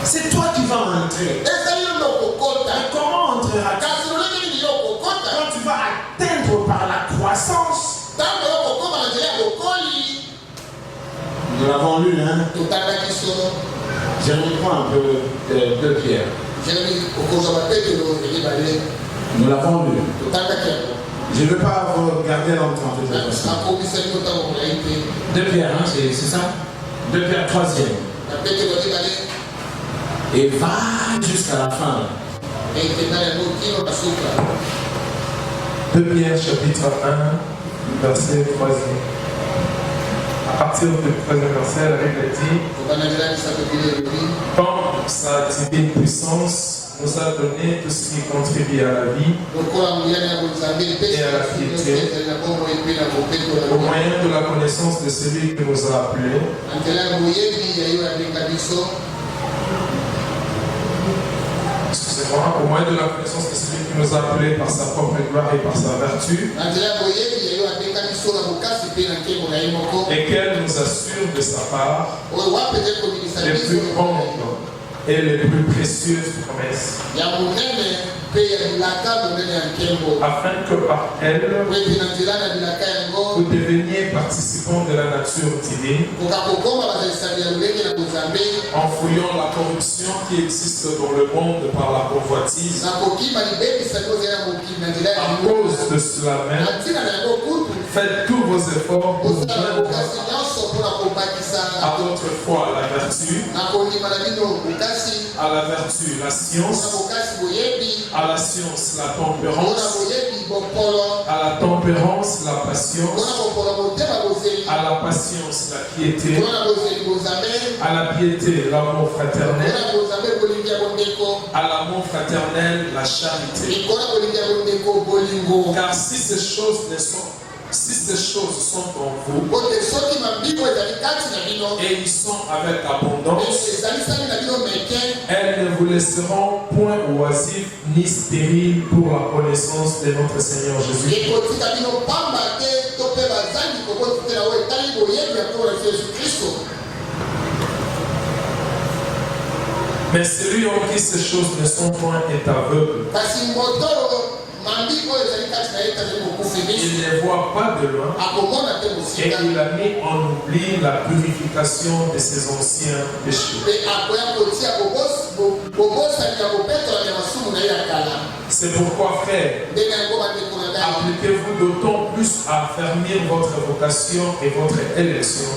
C'est toi qui vas entrer. Mais comment entreras-tu? Quand tu vas atteindre par la croissance. Nous l'avons lu, hein? Je reprends un peu de Pierre. Nous l'avons lu. Je ne veux pas vous garder longtemps. 2 Pierre, hein, c'est ça? 2 Pierre 3e. Et va jusqu'à la fin. 2 Pierre chapitre 1, verset 3e. À partir du 3e verset, la Bible dit: quand sa divine puissance nous a donné tout ce qui contribue à la vie et à la piété, au moyen de la connaissance de celui qui nous a appelés, au moyen de la connaissance de celui qui nous a appelés par sa propre gloire et par sa vertu, et qu'elle nous assure de sa part les plus grandes et les plus précieuses promesses, afin que par elle vous deveniez participants de la nature divine, en fouillant la corruption qui existe dans le monde par la convoitise. À cause de cela même, faites tous vos efforts pour joindre à votre foi la vertu, à la vertu la science, à la science la tempérance, à la tempérance la patience, à la patience la piété, à la piété l'amour fraternel, à l'amour fraternel la charité. Car si ces choses sont en vous et ils sont avec abondance, elles ne vous laisseront point oisifs ni stériles pour la connaissance de notre Seigneur Jésus. Mais celui en qui ces choses ne sont point est aveugle. Il ne voit pas de loin et il a mis en oubli la purification de ses anciens péchés. C'est pourquoi, frère, appliquez-vous d'autant plus à affermir votre vocation et votre élection.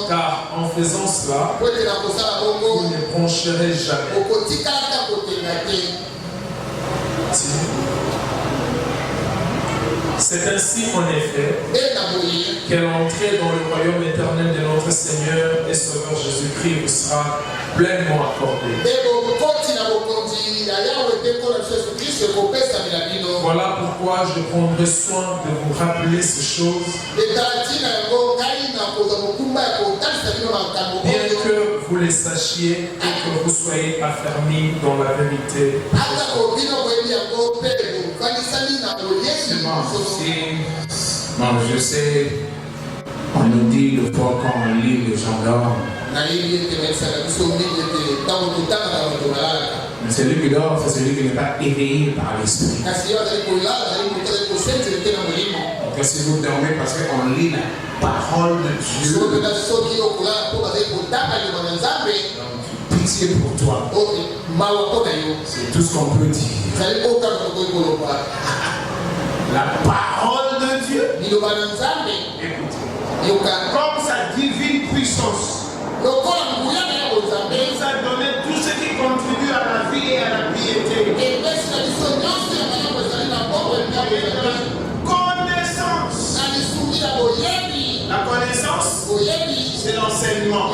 Car en faisant cela, vous ne broncherez jamais. C'est ainsi en effet qu'elle entrée dans le royaume éternel de notre Seigneur et Sauveur Jésus-Christ vous sera pleinement accordée. Voilà pourquoi je prendrai soin de vous rappeler ces choses, bien que vous les sachiez et que vous soyez affermis dans la vérité. Non, je sais, on nous dit le fois quand on lit les gens dorment. Mais celui qui dort, c'est celui qui n'est pas éveillé par l'esprit. Donc si vous dormez parce qu'on lit la parole de Dieu, donc pitié pour toi. C'est tout ce qu'on peut dire. La parole de Dieu, écoutez, comme sa divine puissance nous a donné tout ce qui contribue à la vie et à la piété. Connaissance. La connaissance, c'est l'enseignement.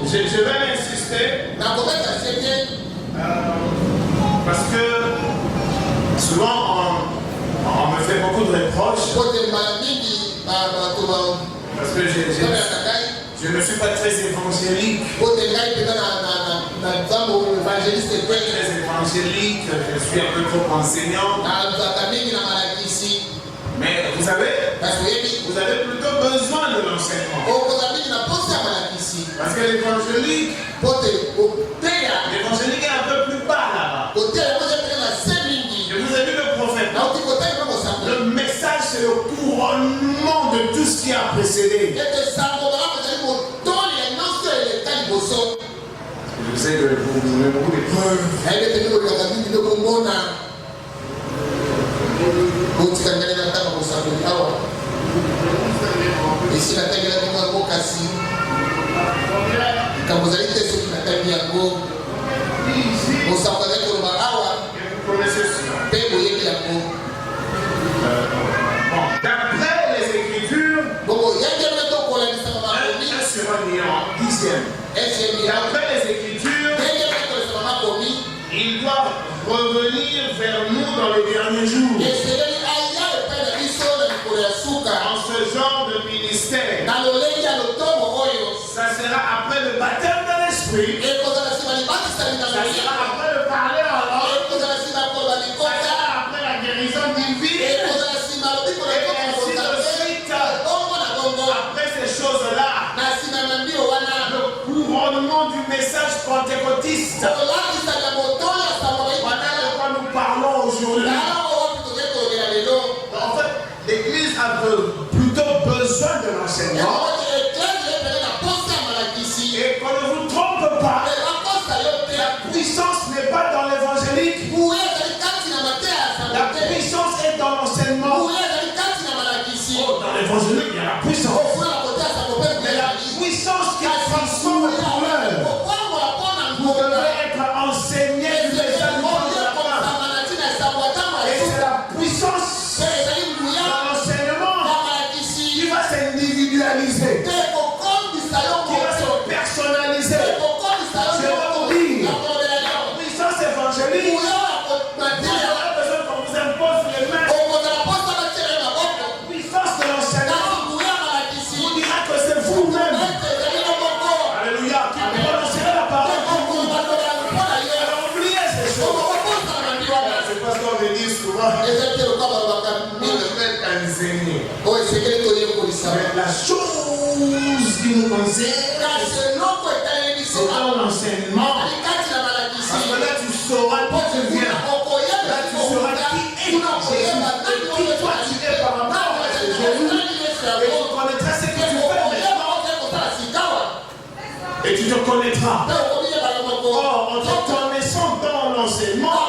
Je vais insister parce que souvent on me fait beaucoup de reproches parce que je ne suis pas très évangélique. Très évangélique, je suis un peu trop enseignant. Mais vous savez, vous avez plutôt besoin de l'enseignement. Parce que l'évangélique est un peu plus bas là-bas. Je vous ai vu le prophète. Le message, c'est le couronnement de tout ce qui a précédé. Je sais que vous avez beaucoup de preuves. venir vers nous dans les derniers jours. En ce genre de ministère. Ça sera après le baptême de l'esprit. Ça sera après le parler en langue. Ça sera après la guérison d'une vie. Et ainsi de suite. Après ces choses-là, le couronnement du message pentecôtiste. Voilà de quoi nous parlons aujourd'hui. En fait, l'Église a plutôt besoin de l'enseignement. Et qu'on ne vous trompe pas, la puissance n'est pas dans l'évangélique. La puissance est dans l'enseignement. Oh, dans l'évangélique, il y a la puissance. Mais la puissance qui transforme le problème, vous devez être enseigné du message de la foi. Et c'est la puissance dans l'enseignement qui va s'individualiser, qui va se personnaliser. Je vais vous dire, la puissance évangélique, vous n'avez besoin qu'on vous impose les mains. La puissance de l'enseignement vous dira que c'est vous-même. Alléluia, qui prononcerez la parole pour vous. Alors oubliez ces choses. C'est parce qu'on me dit souvent, on appelle enseigner. Mais la chose qui nous concerne, c'est dans l'enseignement. Parce que là, tu sauras d'où tu viens. Là, tu sauras qui est Jésus. Qui toi tu es par rapport à Jésus. Et tu connaîtras ce que tu fais maintenant. Et tu te connaîtras. Or, en te connaissant dans l'enseignement,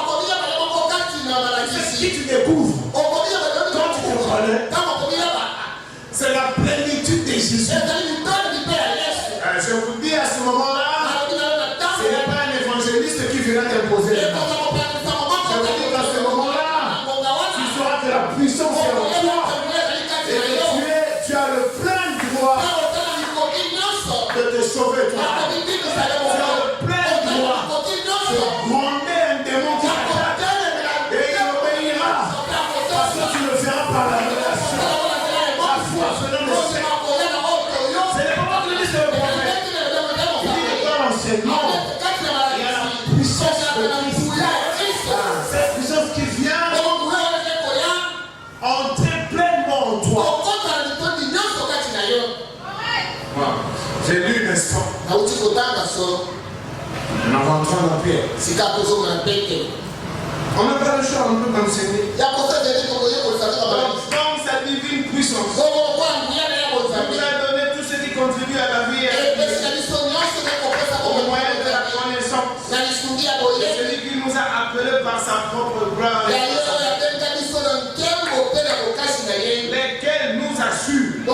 c'est qui tu découvres. Quand tu te connais, c'est la plénitude de Jésus. Je vous dis à ce moment-là, ce n'est pas un évangéliste qui viendra t'imposer les mains. Je vous dis qu'à ce moment-là, tu sauras que la puissance est en toi. Et tu as le plein droit de te sauver toi. Tu as le plein droit de gronder un démon qui t'attaque. Et il obéira. Parce que tu le feras par la relation. La foi selon le Seigneur. Ce n'est pas moi qui le dis, c'est le prophète. Il dit que dans l'enseignement, il y a la puissance de Christ. Cette puissance qui vient entrer pleinement en toi. J'ai lu une histoire. En rentrant dans Pierre. On n'a pas le choix, on peut m'enseigner. Comme sa divine puissance nous a donné tout ce qui contribue à la vie et à la vie. Au moyen de la connaissance. C'est celui qui nous a appelés par sa propre gloire. Lesquels nous assurent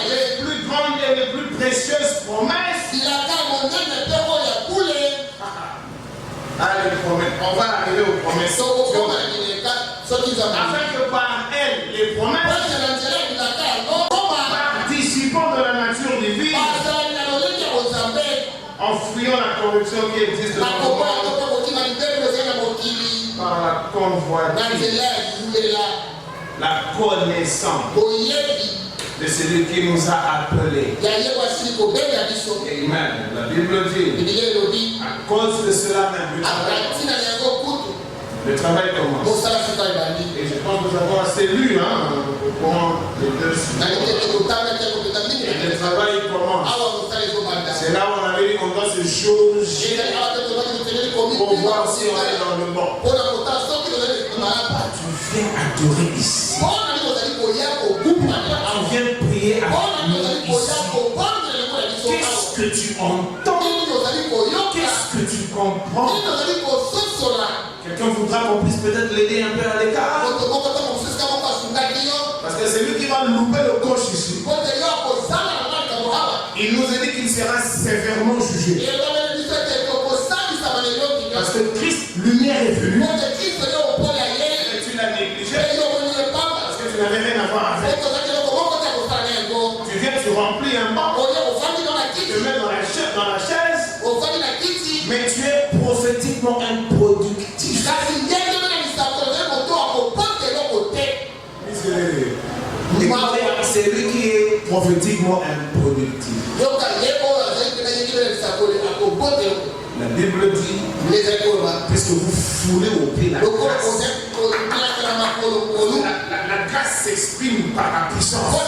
les plus grandes et les plus précieuses promesses. Allez, on va arriver aux promesses. Afin que par elles, les promesses, participant de la nature divine, en fuyant la corruption qui existe dans le monde, par la convoitise, la connaissance de celui qui nous a appelés. Amen. La Bible dit, à cause de cela même, le travail commence. Et je pense que nous avons assez lu au courant des 2 semaines. Le travail commence. C'est là où on avait dit qu'on doit se jauger pour voir si on est dans le bon. Tu viens adorer ici. Tu viens prier à Dieu ici. Qu'est-ce que tu entends? Qu'est-ce que tu comprends? Quelqu'un voudra qu'on puisse peut-être l'aider un peu à l'écart. Parce que c'est lui qui va louper le coche ici. Il nous a dit qu'il sera sévèrement jugé. Parce que Christ, lumière est venue. Et tu l'as négligé. Parce que tu n'avais rien à voir avec. Tu viens, tu remplis un banc. Tu te mets dans la chaise. Mais tu es prophétiquement prophétiquement improductif. C'est lui qui est prophétiquement improductif. La Bible dit, puisque vous foulez au pied la grâce, la grâce s'exprime par la puissance. La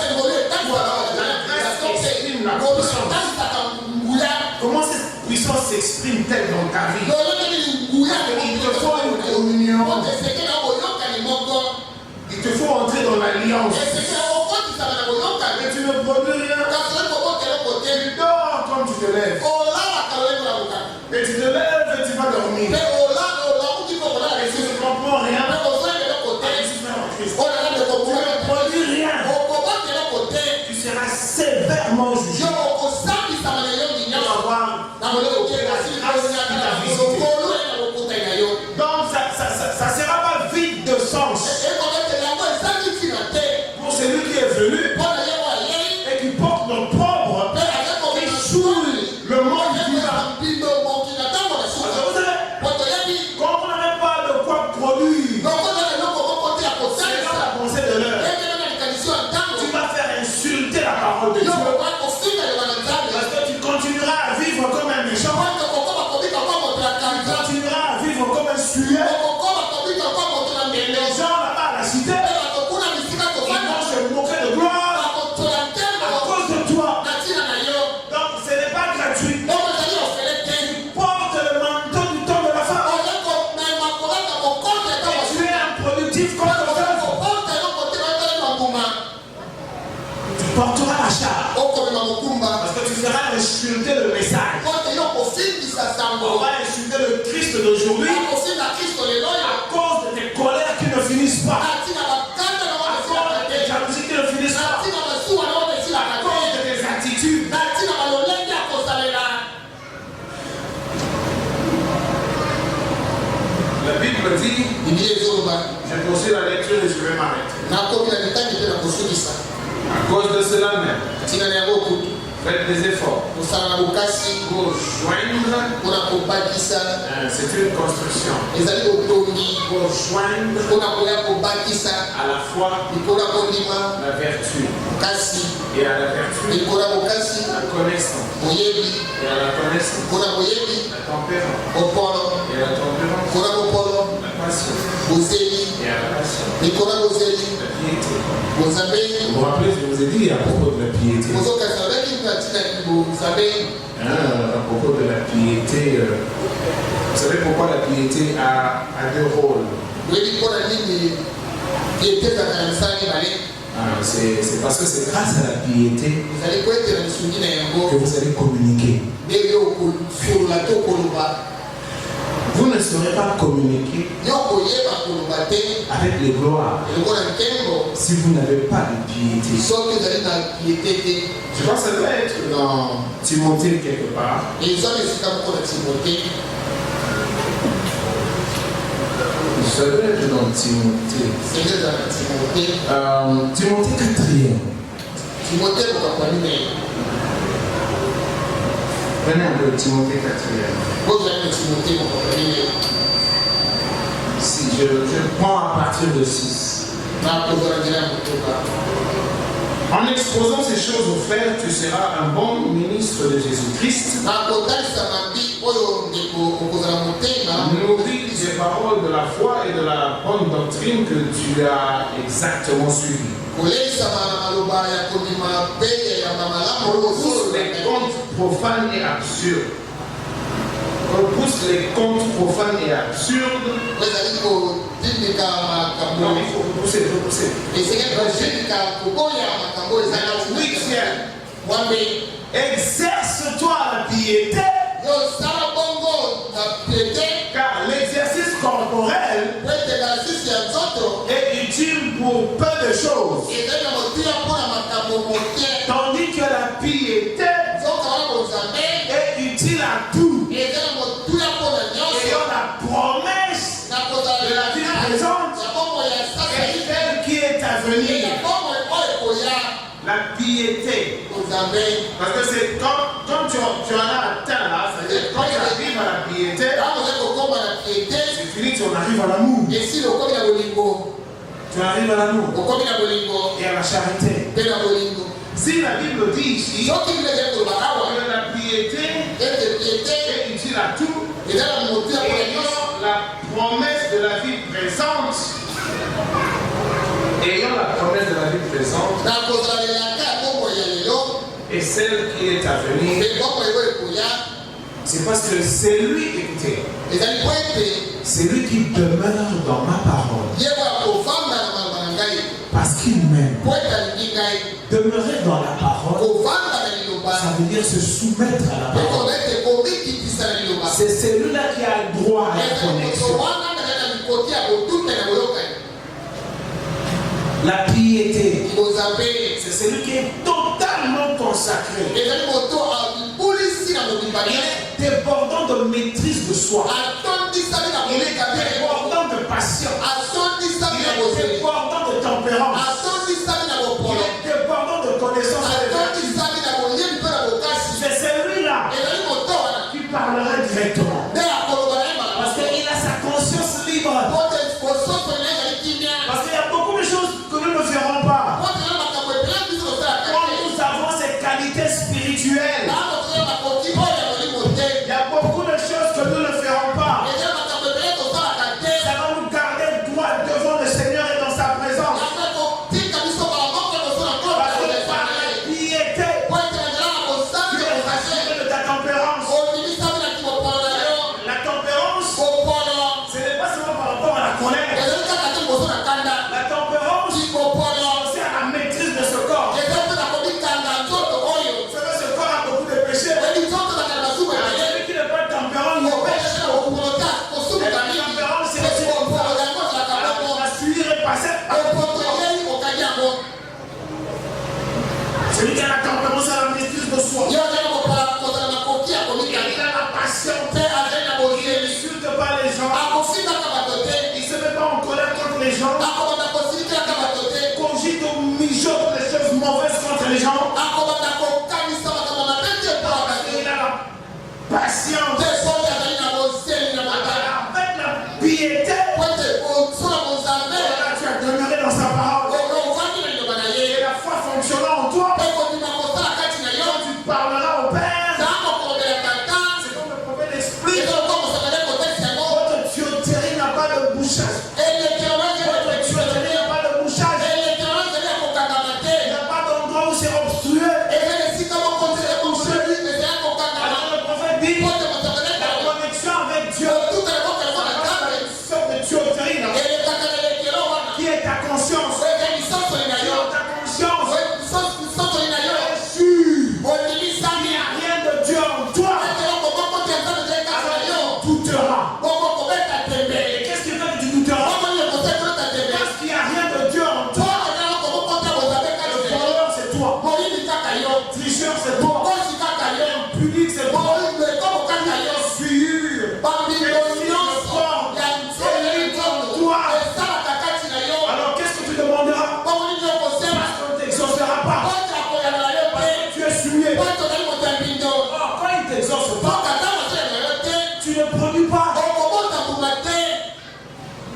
grâce exprime la puissance. Comment cette puissance s'exprime-t-elle dans ta vie? Il te faut une communion. Il te faut entrer dans l'alliance. Mais tu ne produis rien. Tu dors quand tu te lèves. Et tu te lèves et tu vas dormir. Et tu ne comprends rien. Tu ne produis rien. Tu seras sévèrement jugé. Donc ça sera pas vide de sens. Pour celui qui est venu et qui porte l'opprobre et saoule le monde vivant. Quand on n'a même pas de quoi produire, c'est dans la pensée de l'heure. Tu vas faire insulter la parole de Dieu. Parce que tu continueras à vivre comme un méchant. Tu continueras à vivre comme un sueur. Et les gens là-bas à la cité, ils vont se moquer de gloire à cause de toi. Donc ce n'est pas gratuit. Tu portes le manteau du temps de la femme. Et tu es improductif comme le feu. Tu porteras la charge. Parce que tu feras insulter le message. On va insulter le Christ d'aujourd'hui à cause de tes colères qui ne finissent pas. À cause de tes jalousies qui ne finissent pas. À cause de tes attitudes. La Bible dit, je poursuis la lecture et je vais m'arrêter. À cause de cela même, faites des efforts pour joindre. C'est une construction. Pour joindre à la foi la vertu. Et à la vertu la connaissance. Et à la connaissance la tempérance. Et à la tempérance la patience. Et à la patience la piété. Vous vous rappelez, je vous ai dit à propos de la piété. À propos de la piété, vous savez pourquoi la piété a deux rôles? C'est parce que c'est grâce à la piété que vous allez communiquer. Vous ne saurez pas communiquer avec les gloires si vous n'avez pas de piété. Je pense que ça doit être dans Timothée quelque part. Ça doit être dans Timothée. Timothée 4e. Prenez un peu Timothée 4e. Si je prends à partir de 6. En exposant ces choses aux frères, tu seras un bon ministre de Jésus-Christ. Nourri des paroles de la foi et de la bonne doctrine que tu as exactement suivies. Repousse les contes profanes et absurdes. Repousse les contes profanes et absurdes. Non, il faut repousser. Exerce-toi la piété. Car l'exercice corporel est utile pour peu de choses. Tandis que la piété est utile à tout. Ayant la promesse de la vie présente et celle qui est à venir. La piété. Parce que c'est quand tu en as atteint là, c'est-à-dire quand tu arrives à la piété, c'est fini, on arrive à l'amour. Tu arrives à l'amour et à la charité. Si la Bible dit ici que la piété est utile à tout, ayant la promesse de la vie présente, et celle qui est à venir, c'est parce que c'est lui, écoutez, c'est lui qui demeure dans ma parole. Parce qu'il m'aime. Demeurer dans la parole, ça veut dire se soumettre à la parole. C'est celui-là qui a le droit à la connexion. La piété, c'est celui qui est totalement consacré. Il est débordant de maîtrise de soi. Il est débordant de patience. Il est débordant de tempérance. Il est débordant de connaissance. C'est celui-là qui parlera directement. Parce qu'il a sa conscience libre. Parce qu'il y a beaucoup de choses que nous ne ferons pas. Quand nous avons ces qualités spirituelles, il y a beaucoup de choses que nous ne ferons pas. Ça va nous garder droit devant le Seigneur et dans sa présence. Parce que par la piété, tu es assuré de ta tempérance. La tempérance, ce n'est pas seulement par rapport à la colère. La tempérance, c'est aussi à la maîtrise de ce corps. Vous savez, ce corps a beaucoup de péchés. Celui qui n'est pas tempérant, il pêche. Et la tempérance, c'est aussi la suivre et passer. Celui qui a la tempérance a la maîtrise de soi. Il a la patience. Il n'insulte pas les gens. Il ne se met pas en colère contre les gens. Cogite ou mijote les choses mauvaises contre les gens. Parce qu'il a la patience. Avec la piété, tu as demeuré dans sa parole. Et la foi fonctionnant en toi, quand tu parleras au Père, c'est comme le prophète explique. Votre tuyauterie n'a pas de bouchage. Votre tuyauterie n'a pas de bouchage. Il n'y a pas d'endroit où c'est obstrué. Alors le prophète dit, la connexion avec Dieu, une sorte de tuyauterie là, qui est ta conscience. Ta conscience est sûre. Il n'y a rien de Dieu en toi. Alors tu douteras. Et qu'est-ce qui fait que tu douteras? Parce qu'il n'y a rien de Dieu en toi. Le voleur c'est toi. Tricheur c'est toi. Impunique c'est toi. Alors qu'est-ce que tu demanderas? Parce qu'on ne t'exaucera pas. Tu es souillé. Quand il ne t'exauce pas, tu ne produis pas.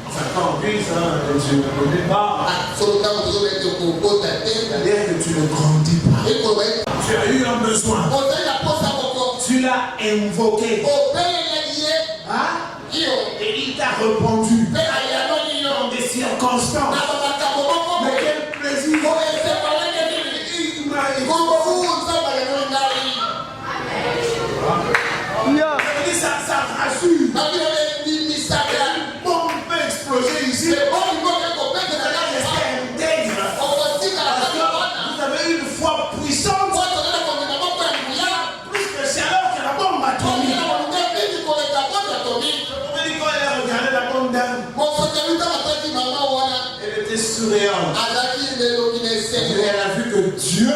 Enfin, quand on dit ça, tu ne produis pas. C'est-à-dire que tu ne grandis pas. Tu as eu un besoin. Tu l'as invoqué. Et il t'a répondu dans des circonstances. Mais quel plaisir! Ça rassure. Une bombe peut exploser ici. Vous avez une foi puissante. Plus de chaleur que la bombe atomique. Quand elle a regardé la bombe d'âme, elle était souriante. Elle a vu que Dieu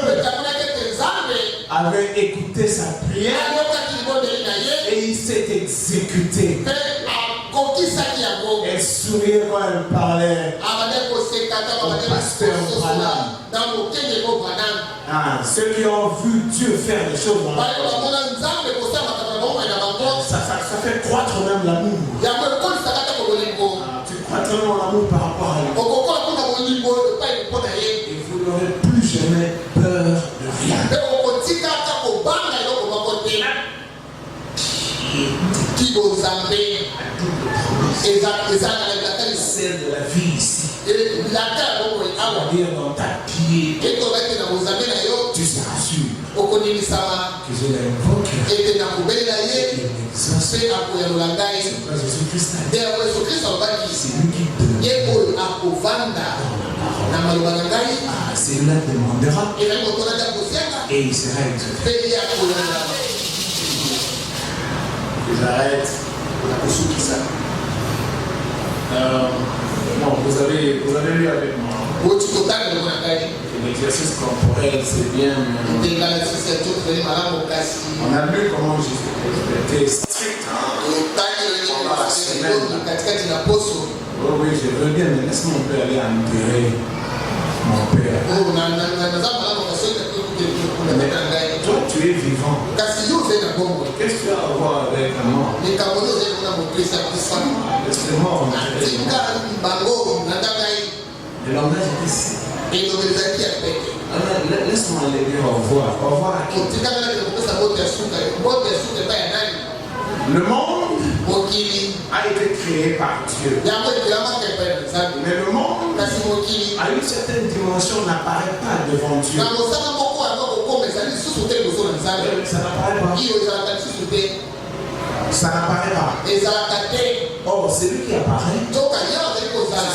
avait écouté sa prière et il s'est exécuté. Elle souriait quand elle parlait au pasteur Branham. Ceux qui ont vu Dieu faire des choses dans la vie, ça fait croître même l'amour. amour par rapport à lui. Et vous n'aurez plus jamais peur de rien. Celle de la vie ici. C'est-à-dire dans ta pied, tu seras sûr que je l'invoque et Jésus-Christ a dit, c'est lui qui demande. Celui-là demandera et il sera exaucé. J'arrête. Bon, vous avez lu avec moi. L'exercice corporel, c'est bien. On a vu comment Jésus était strict. Oh oui, je veux bien, mais laisse mon père aller enterrer mon père. Mais toi, tu es vivant. Qu'est-ce que tu as à voir avec un mort? Laisse-le-moi enterrer. Le langage était simple. Laisse-moi aller dire au revoir. Au revoir à qui? Le monde a été créé par Dieu. Mais le monde, à une certaine dimension, n'apparaît pas devant Dieu. Ça n'apparaît pas. Ça n'apparaît pas. Or, celui qui apparaît, c'est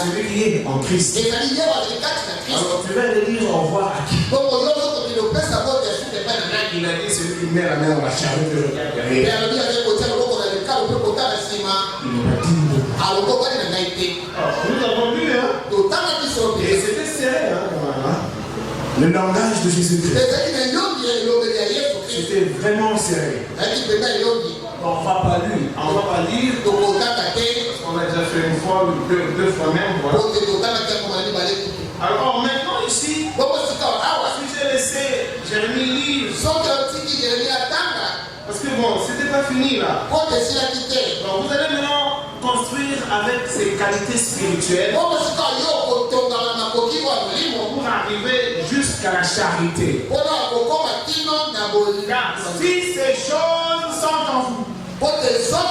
celui qui est en Christ. Alors, tu vas aller dire au revoir à qui? Il a dit celui qui met la main dans la charrue que je regarde derrière. Nous avons lu, hein? Et c'était serré, hein, le langage de Jésus-Christ. C'était vraiment serré. On ne va pas lire. On a déjà fait une fois ou deux fois même. Voilà. Alors maintenant ici, si j'ai laissé Jérémie lire, parce que bon, c'était pas fini là. Donc vous allez maintenant construire avec ses qualités spirituelles pour arriver jusqu'à la charité. Car si ces choses sont en vous, ils sont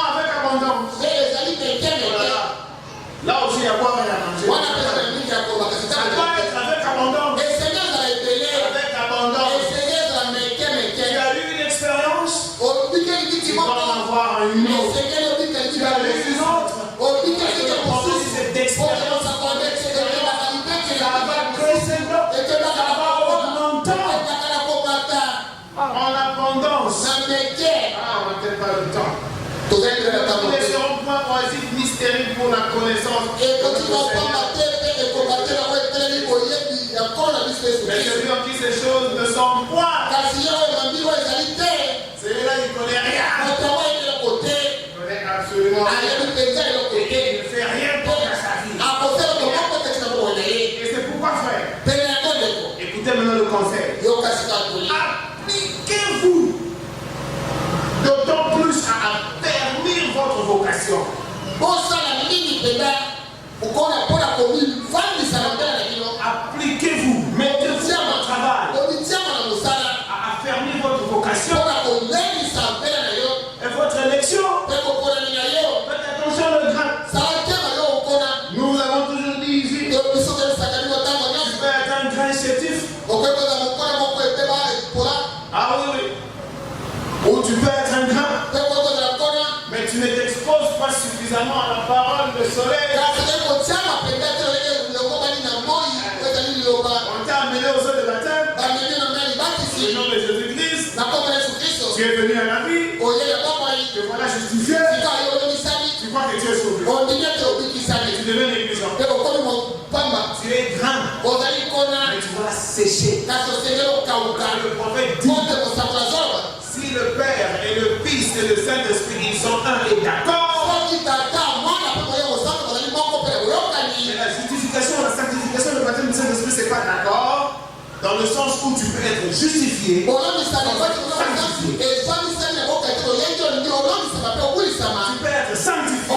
avec abondance. Voilà. Là aussi, il y a quoi à manger. Ça doit être avec abondance. Avec abondance. Tu as eu une expérience, tu vas en avoir une autre. Tu as eu une autre. Cette expérience, ça va crescendo, ça va augmentant en abondance. On n'a peut-être pas le temps. Nous ne serons point oisifs ni stériles pour la connaissance. Mais celui en qui ces choses ne sont point, celui-là il ne connaît rien. Il ne connaît absolument rien. Et il ne fait rien pour sa vie. Et c'est pourquoi, frère, écoutez maintenant le conseil. Appliquez-vous d'autant plus à affermir votre vocation. Appliquez-vous, mettez-vous à votre travail à affermir votre vocation et votre élection. Faites attention le grain. Nous avons toujours dit ici, tu peux être un grain chétif. Ah oui. Ou tu peux être un grain, mais tu ne t'exposes pas suffisamment à la parole de soleil. On t'a amené aux eaux de baptême. Au nom de Jésus-Christ. Tu es venu à la vie. Te voilà justifié. Tu crois que tu es sauvé. Tu deviens négligent. Tu es grand. Mais tu vas sécher. Le prophète dit, si le Père et le Fils et le Saint-Esprit ils sont un et d'accord, mais la justification, la sanctification, le baptême du Saint-Esprit, c'est pas d'accord, dans le sens où tu peux être justifié, sanctifié. Tu peux être sanctifié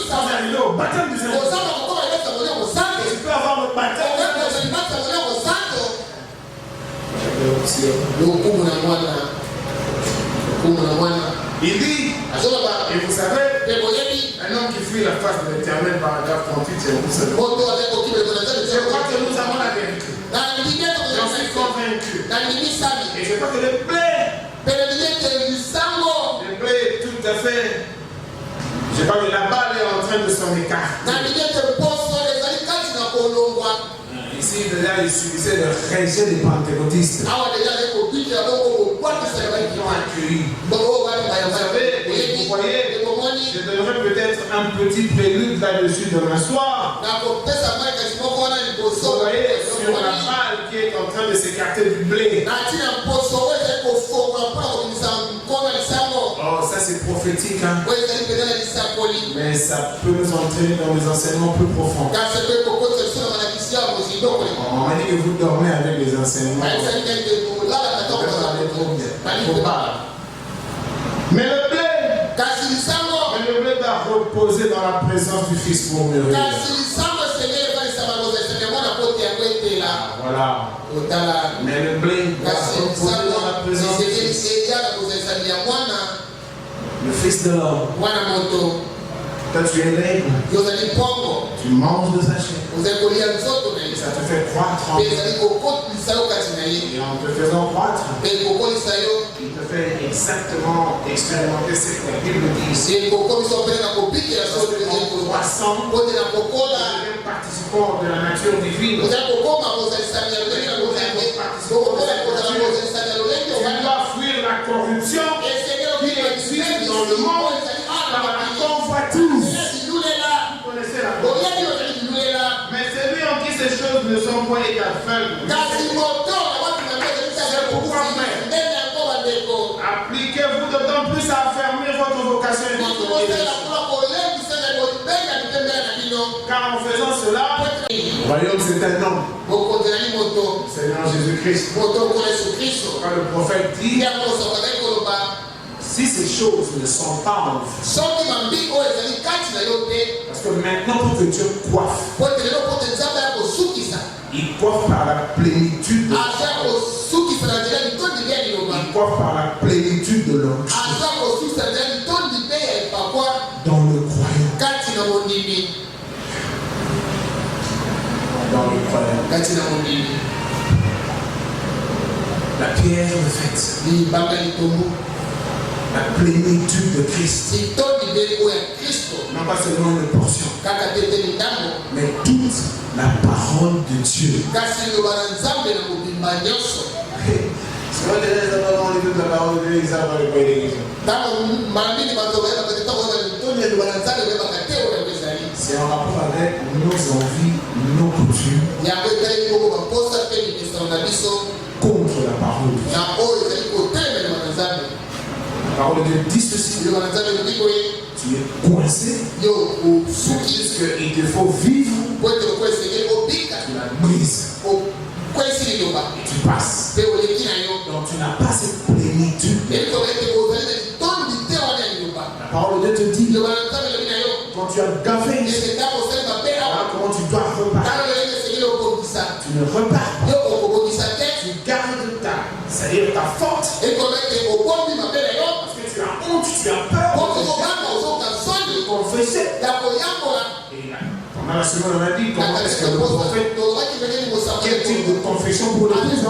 sans arriver au baptême du Saint-Esprit. Tu peux avoir le baptême du Saint-Esprit. Il dit, et vous savez, un homme qui fuit la face de l'Éternel, paragraphe 38, c'est vous savez. Je crois que nous avons la vérité. J'en suis convaincu. Et je crois que le blé tout à fait. Je crois que la balle est en train de s'en écarter. Ici, déjà, il suffisait de rejet des pentecôtistes. Qui ont accueilli. Vous savez, vous voyez, je donnerai peut-être un petit prélude là-dessus demain soir. Vous voyez, sur la balle qui est en train de s'écarter du blé. Oh, ça c'est prophétique, hein? Mais ça peut nous entraîner dans des enseignements plus profonds. On m'a dit que vous dormez avec les enseignements. Mais le blé doit reposer dans la présence du Fils pour mûrir. Voilà. Mais le blé doit reposer dans la présence du Fils. Le Fils de l'homme. Toi tu es libre. Tu manges de sa chair. Ça te fait croître en Dieu. Et en te faisant croître, il te fait exactement expérimenter ce que la Bible dit ici. Croissant, participant de la nature divine. Tu dois fuir la corruption qui existe dans le monde par la convoitise. Vous connaissez la convoitise. Mais celui en qui ces choses ne sont point égales faibles. C'est pourquoi, frère, appliquez-vous d'autant plus à affermir votre vocation et votre bénédiction. Car en faisant cela, royaume c'est un homme. Seigneur Jésus-Christ. Quand le prophète dit, si ces choses ne sont pas en vous, parce que maintenant pour que Dieu coiffe, il coiffe par la plénitude de il coiffe par la plénitude de l'homme dans le croyant. Dans le croyant. La pierre de fête. La plénitude de Christ. Non pas seulement une portion, mais toute la parole de Dieu. C'est vrai que les abonnés de la parole de Dieu, ils savent pas le pays d'église. C'est en rapport avec nos envies, nos coutumes, contre la parole de Dieu. La parole de Dieu dit ceci. Tu es coincé. Il te faut vivre. Tu la brises. Et tu passes. Donc tu n'as pas cette plénitude. La parole de Dieu te dit, quand tu as gaffé, voilà comment tu dois repartir. Tu ne repars pas. Tu gardes c'est-à-dire ta faute. Parce que tu as honte, tu as peur de confesser. Et pendant la semaine, on a dit comment est-ce que le prophète, quel type de confession pour l'épouse.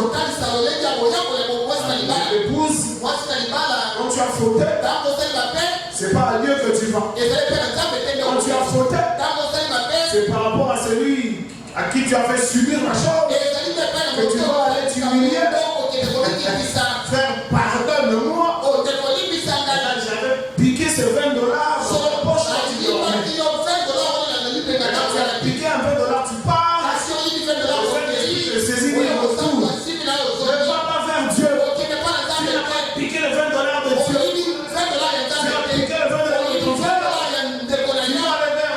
L'épouse, quand tu as fauté, c'est pas à Dieu que tu vas. Quand tu as fauté, c'est par rapport à celui à qui tu as fait subir la chose que tu vas aller t'humilier. Frère, pardonne-moi. J'avais piqué ces $20 sur la poche quand tu dormais. Quand tu as piqué un $20, tu pars. Je saisis mon retour. Ne va pas vers Dieu. Tu n'as pas piqué le $20 de Dieu. Tu as piqué le $20 de ton frère. Tu vas aller vers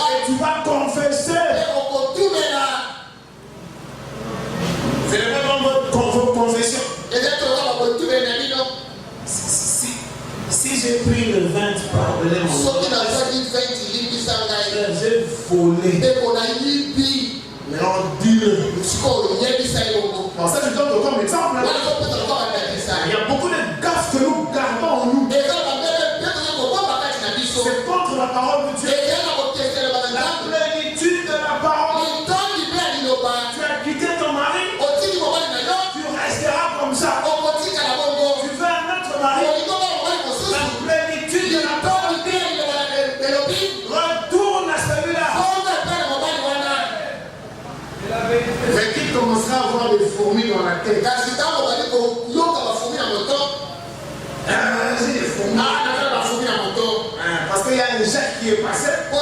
et tu vas confesser. C'est le même votre confession. j'ai pris le 20, pardonnez-moi. J'ai volé. Maintenant, dis-le. Bon, ça, je donne comme exemple. Il y a beaucoup de gaffes que nous gardons en nous. C'est contre la parole de Dieu. La plénitude de la parole. Tu as quitté ton mari. Tu resteras comme ça. Tu veux un autre mari. La plénitude de la parole. Retourne à celui-là. Mais qui commencera à avoir des fourmis dans la tête. J'ai des fourmis. Parce qu'il y a un Jacques qui est passé. Ton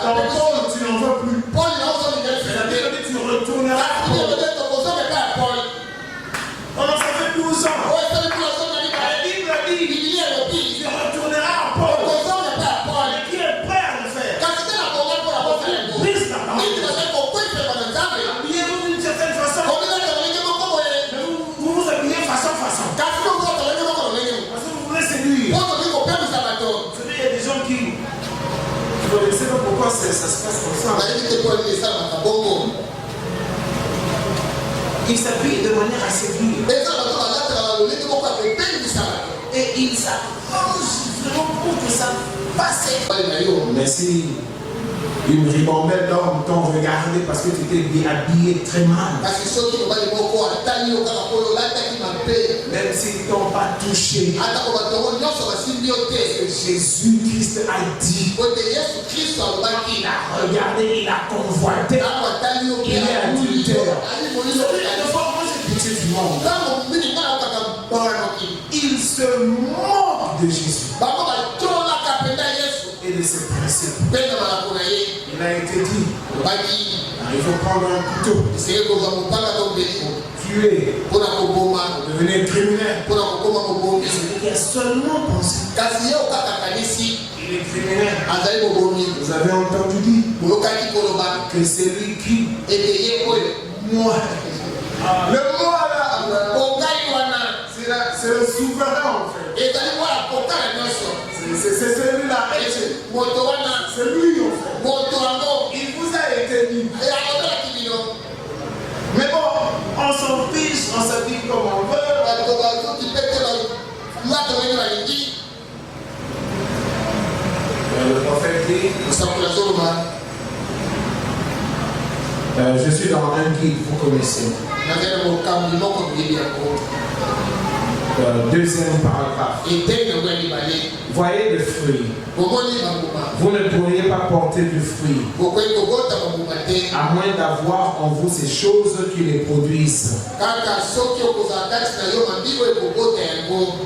Paul, tu n'en veux plus. C'est-à-dire que tu retourneras à Paul. Pendant ça fait 12 ans. La Bible dit, tu retourneras à Paul. Mais qui est prêt à le faire? Brise la parole. Habillez-vous d'une certaine façon. Vous vous habillez façon. Parce que vous voulez séduire. Vous savez, il y a des gens qui... Je ne sais pas pourquoi ça se passe comme ça. Ils s'habillent de manière à séduire. Et ils s'arrangent vraiment pour que ça passe. Mais si une ribambelle d'hommes t'ont regardé parce que tu étais habillé très mal, même s'ils ne t'ont pas touché, Jésus-Christ a dit, il a regardé, il a convoité, il est adultère. Moi j'ai pitié du monde. Il se moque de Jésus et de ses principes. Il a été dit, il faut prendre un couteau pour tuer, pour devenir criminel. Celui qui a seulement pensé, il est criminel. Vous avez entendu dire que c'est lui qui moi. Le moi là, c'est le souverain en fait. C'est celui-là. C'est lui en fait. Il vous a été dit. Mais bon, on s'en fiche, on s'habille comme on veut. Le prophète dit, je suis dans un guide, vous connaissez. Deuxième paragraphe. Voyez le fruit. Vous ne pourriez pas porter du fruit à moins d'avoir en vous ces choses qui les produisent.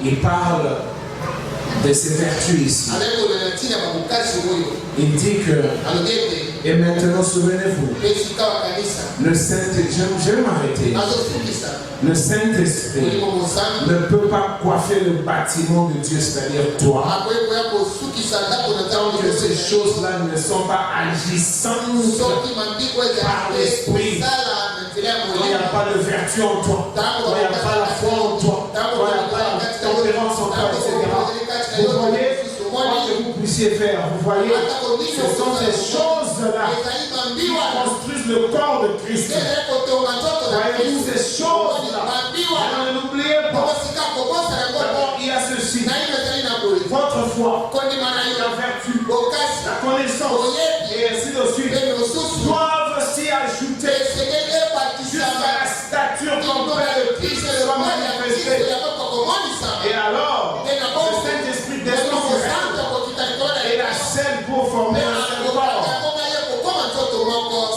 Il parle de ses vertus ici. Il dit que, et maintenant souvenez-vous, le Saint-Esprit, je vais m'arrêter. Le Saint-Esprit ne peut pas coiffer le bâtiment de Dieu, c'est-à-dire toi, tant que ces choses-là ne sont pas agissantes par l'Esprit. Quand il n'y a pas de vertu en toi, quand il n'y a pas la foi en toi, quand il n'y a pas la tempérance en toi, etc. Vous voyez, quoi que vous puissiez faire, vous voyez, ce sont ces choses-là qui construisent le corps de Christ. Voyez-vous ces choses-là. N'oubliez pas. D'abord, il y a ceci. Votre foi, la vertu, la connaissance, et ainsi de suite, doivent s'y ajouter jusqu'à la stature complète de Christ soit manifestée. Et alors, le Saint-Esprit descend et la scène pour former un seul corps.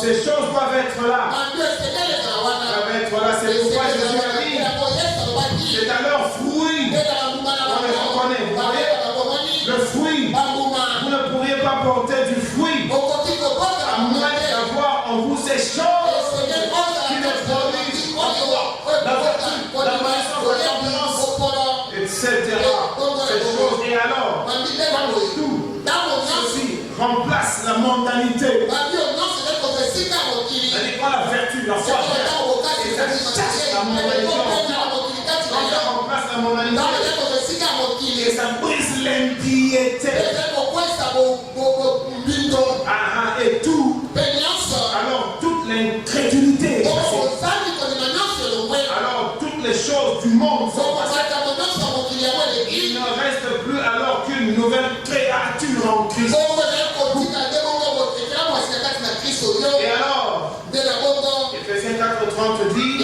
Ces choses doivent être là. Doivent être là. C'est pourquoi Jésus a dit, c'est à leur fruit qu'on les reconnaît. Vous voyez, le fruit, vous ne pourriez pas porter du fruit à moins d'avoir en vous ces choses qui les produisent la vertu, la connaissance, la tempérance, etc. Ces choses. Et alors, tout ceci remplace la mondanité. C'est-à-dire quoi la vertu, la foi, et ça chasse la mondanité. Quand ça remplace la mondanité. Et ça brise l'impiété. Et tout. Alors toute l'incrédulité. Alors toutes les choses du monde sont passées. Il ne reste plus alors qu'une nouvelle créature en Christ. Et alors, Ephésiens 4:30 dit, ne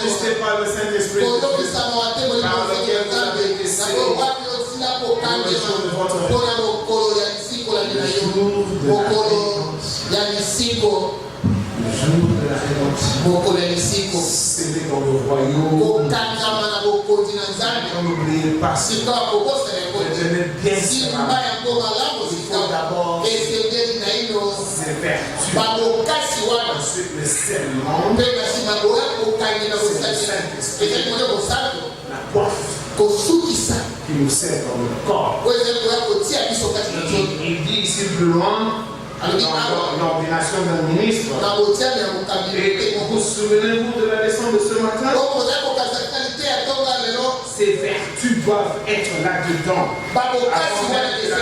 restez pas le Saint-Esprit, par lequel vous avez été scellés pour le jour de votre scellés dans le royaume. N'oubliez pas ça. Devenez bien cela. Il faut d'abord ces vertus. Ensuite le serment. C'est le Saint-Esprit. La coiffe qui nous sert dans le corps. Il dit ici plus loin, dans l'ordination d'un ministre. Et vous souvenez-vous de la leçon de ce matin? Ces vertus doivent être là-dedans. Afin que la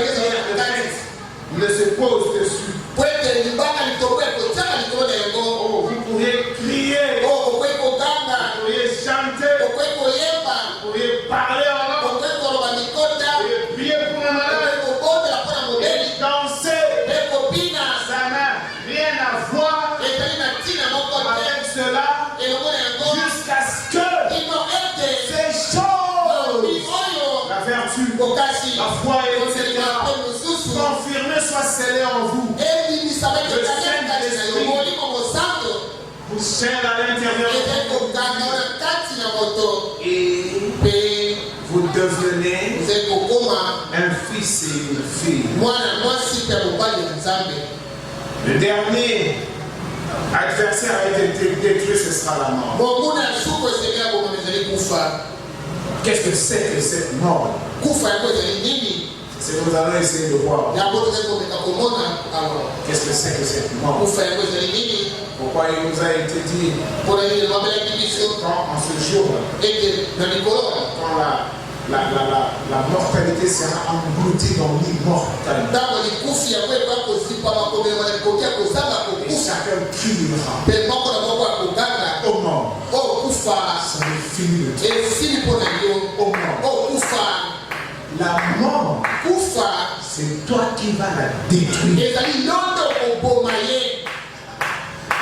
prière de fait ne se pose dessus. Oh, vous pourriez crier, vous pourriez chanter, vous pourriez parler en langue, vous pourriez prier pour un malade, et danser. Ça n'a rien à voir avec cela jusqu'à ce que ces choses, la vertu, la foi, etc., confirmées soient scellées en vous. Le Saint-Esprit vous scelle à l'intérieur de vous. Et vous devenez un fils et une fille. Le dernier adversaire a été détruit, ce sera la mort. Qu'est-ce que c'est que cette mort? C'est que nous allons essayer de voir. Qu'est-ce que c'est que cette mort? Pourquoi il nous a été dit quand en ce jour, quand la mortalité sera engloutie dans l'immortalité. Et chacun criera. Oh mort, ça est fini de toi. Oh mort, la mort, c'est toi qui vas la détruire.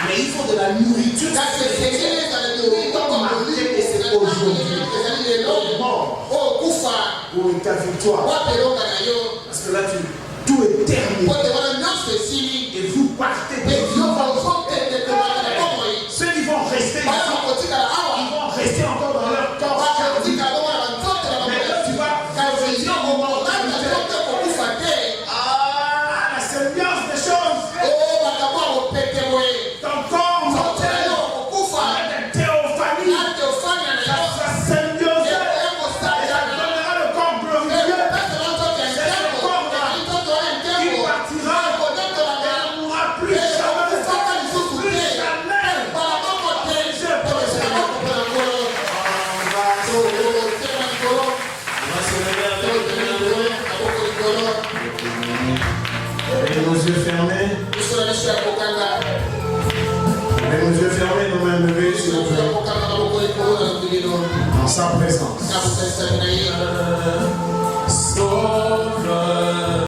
Mais il faut de la nourriture. C'est aujourd'hui. Pour ta victoire. Parce que là, tout est terminé. Et vous partez. Ceux qui vont rester ici, ils vont rester encore dans leur corps. Mais là, tu vas revenir au moment de la sembiance des choses. Ton corps mortel, avec une théophanie, ça sera symbiosé. Et ça donnera le corps glorieux. C'est ce corps-là qui partira et ne mourra plus jamais. Avec nos yeux fermés, nos mains levées sur le cœur, en sa présence.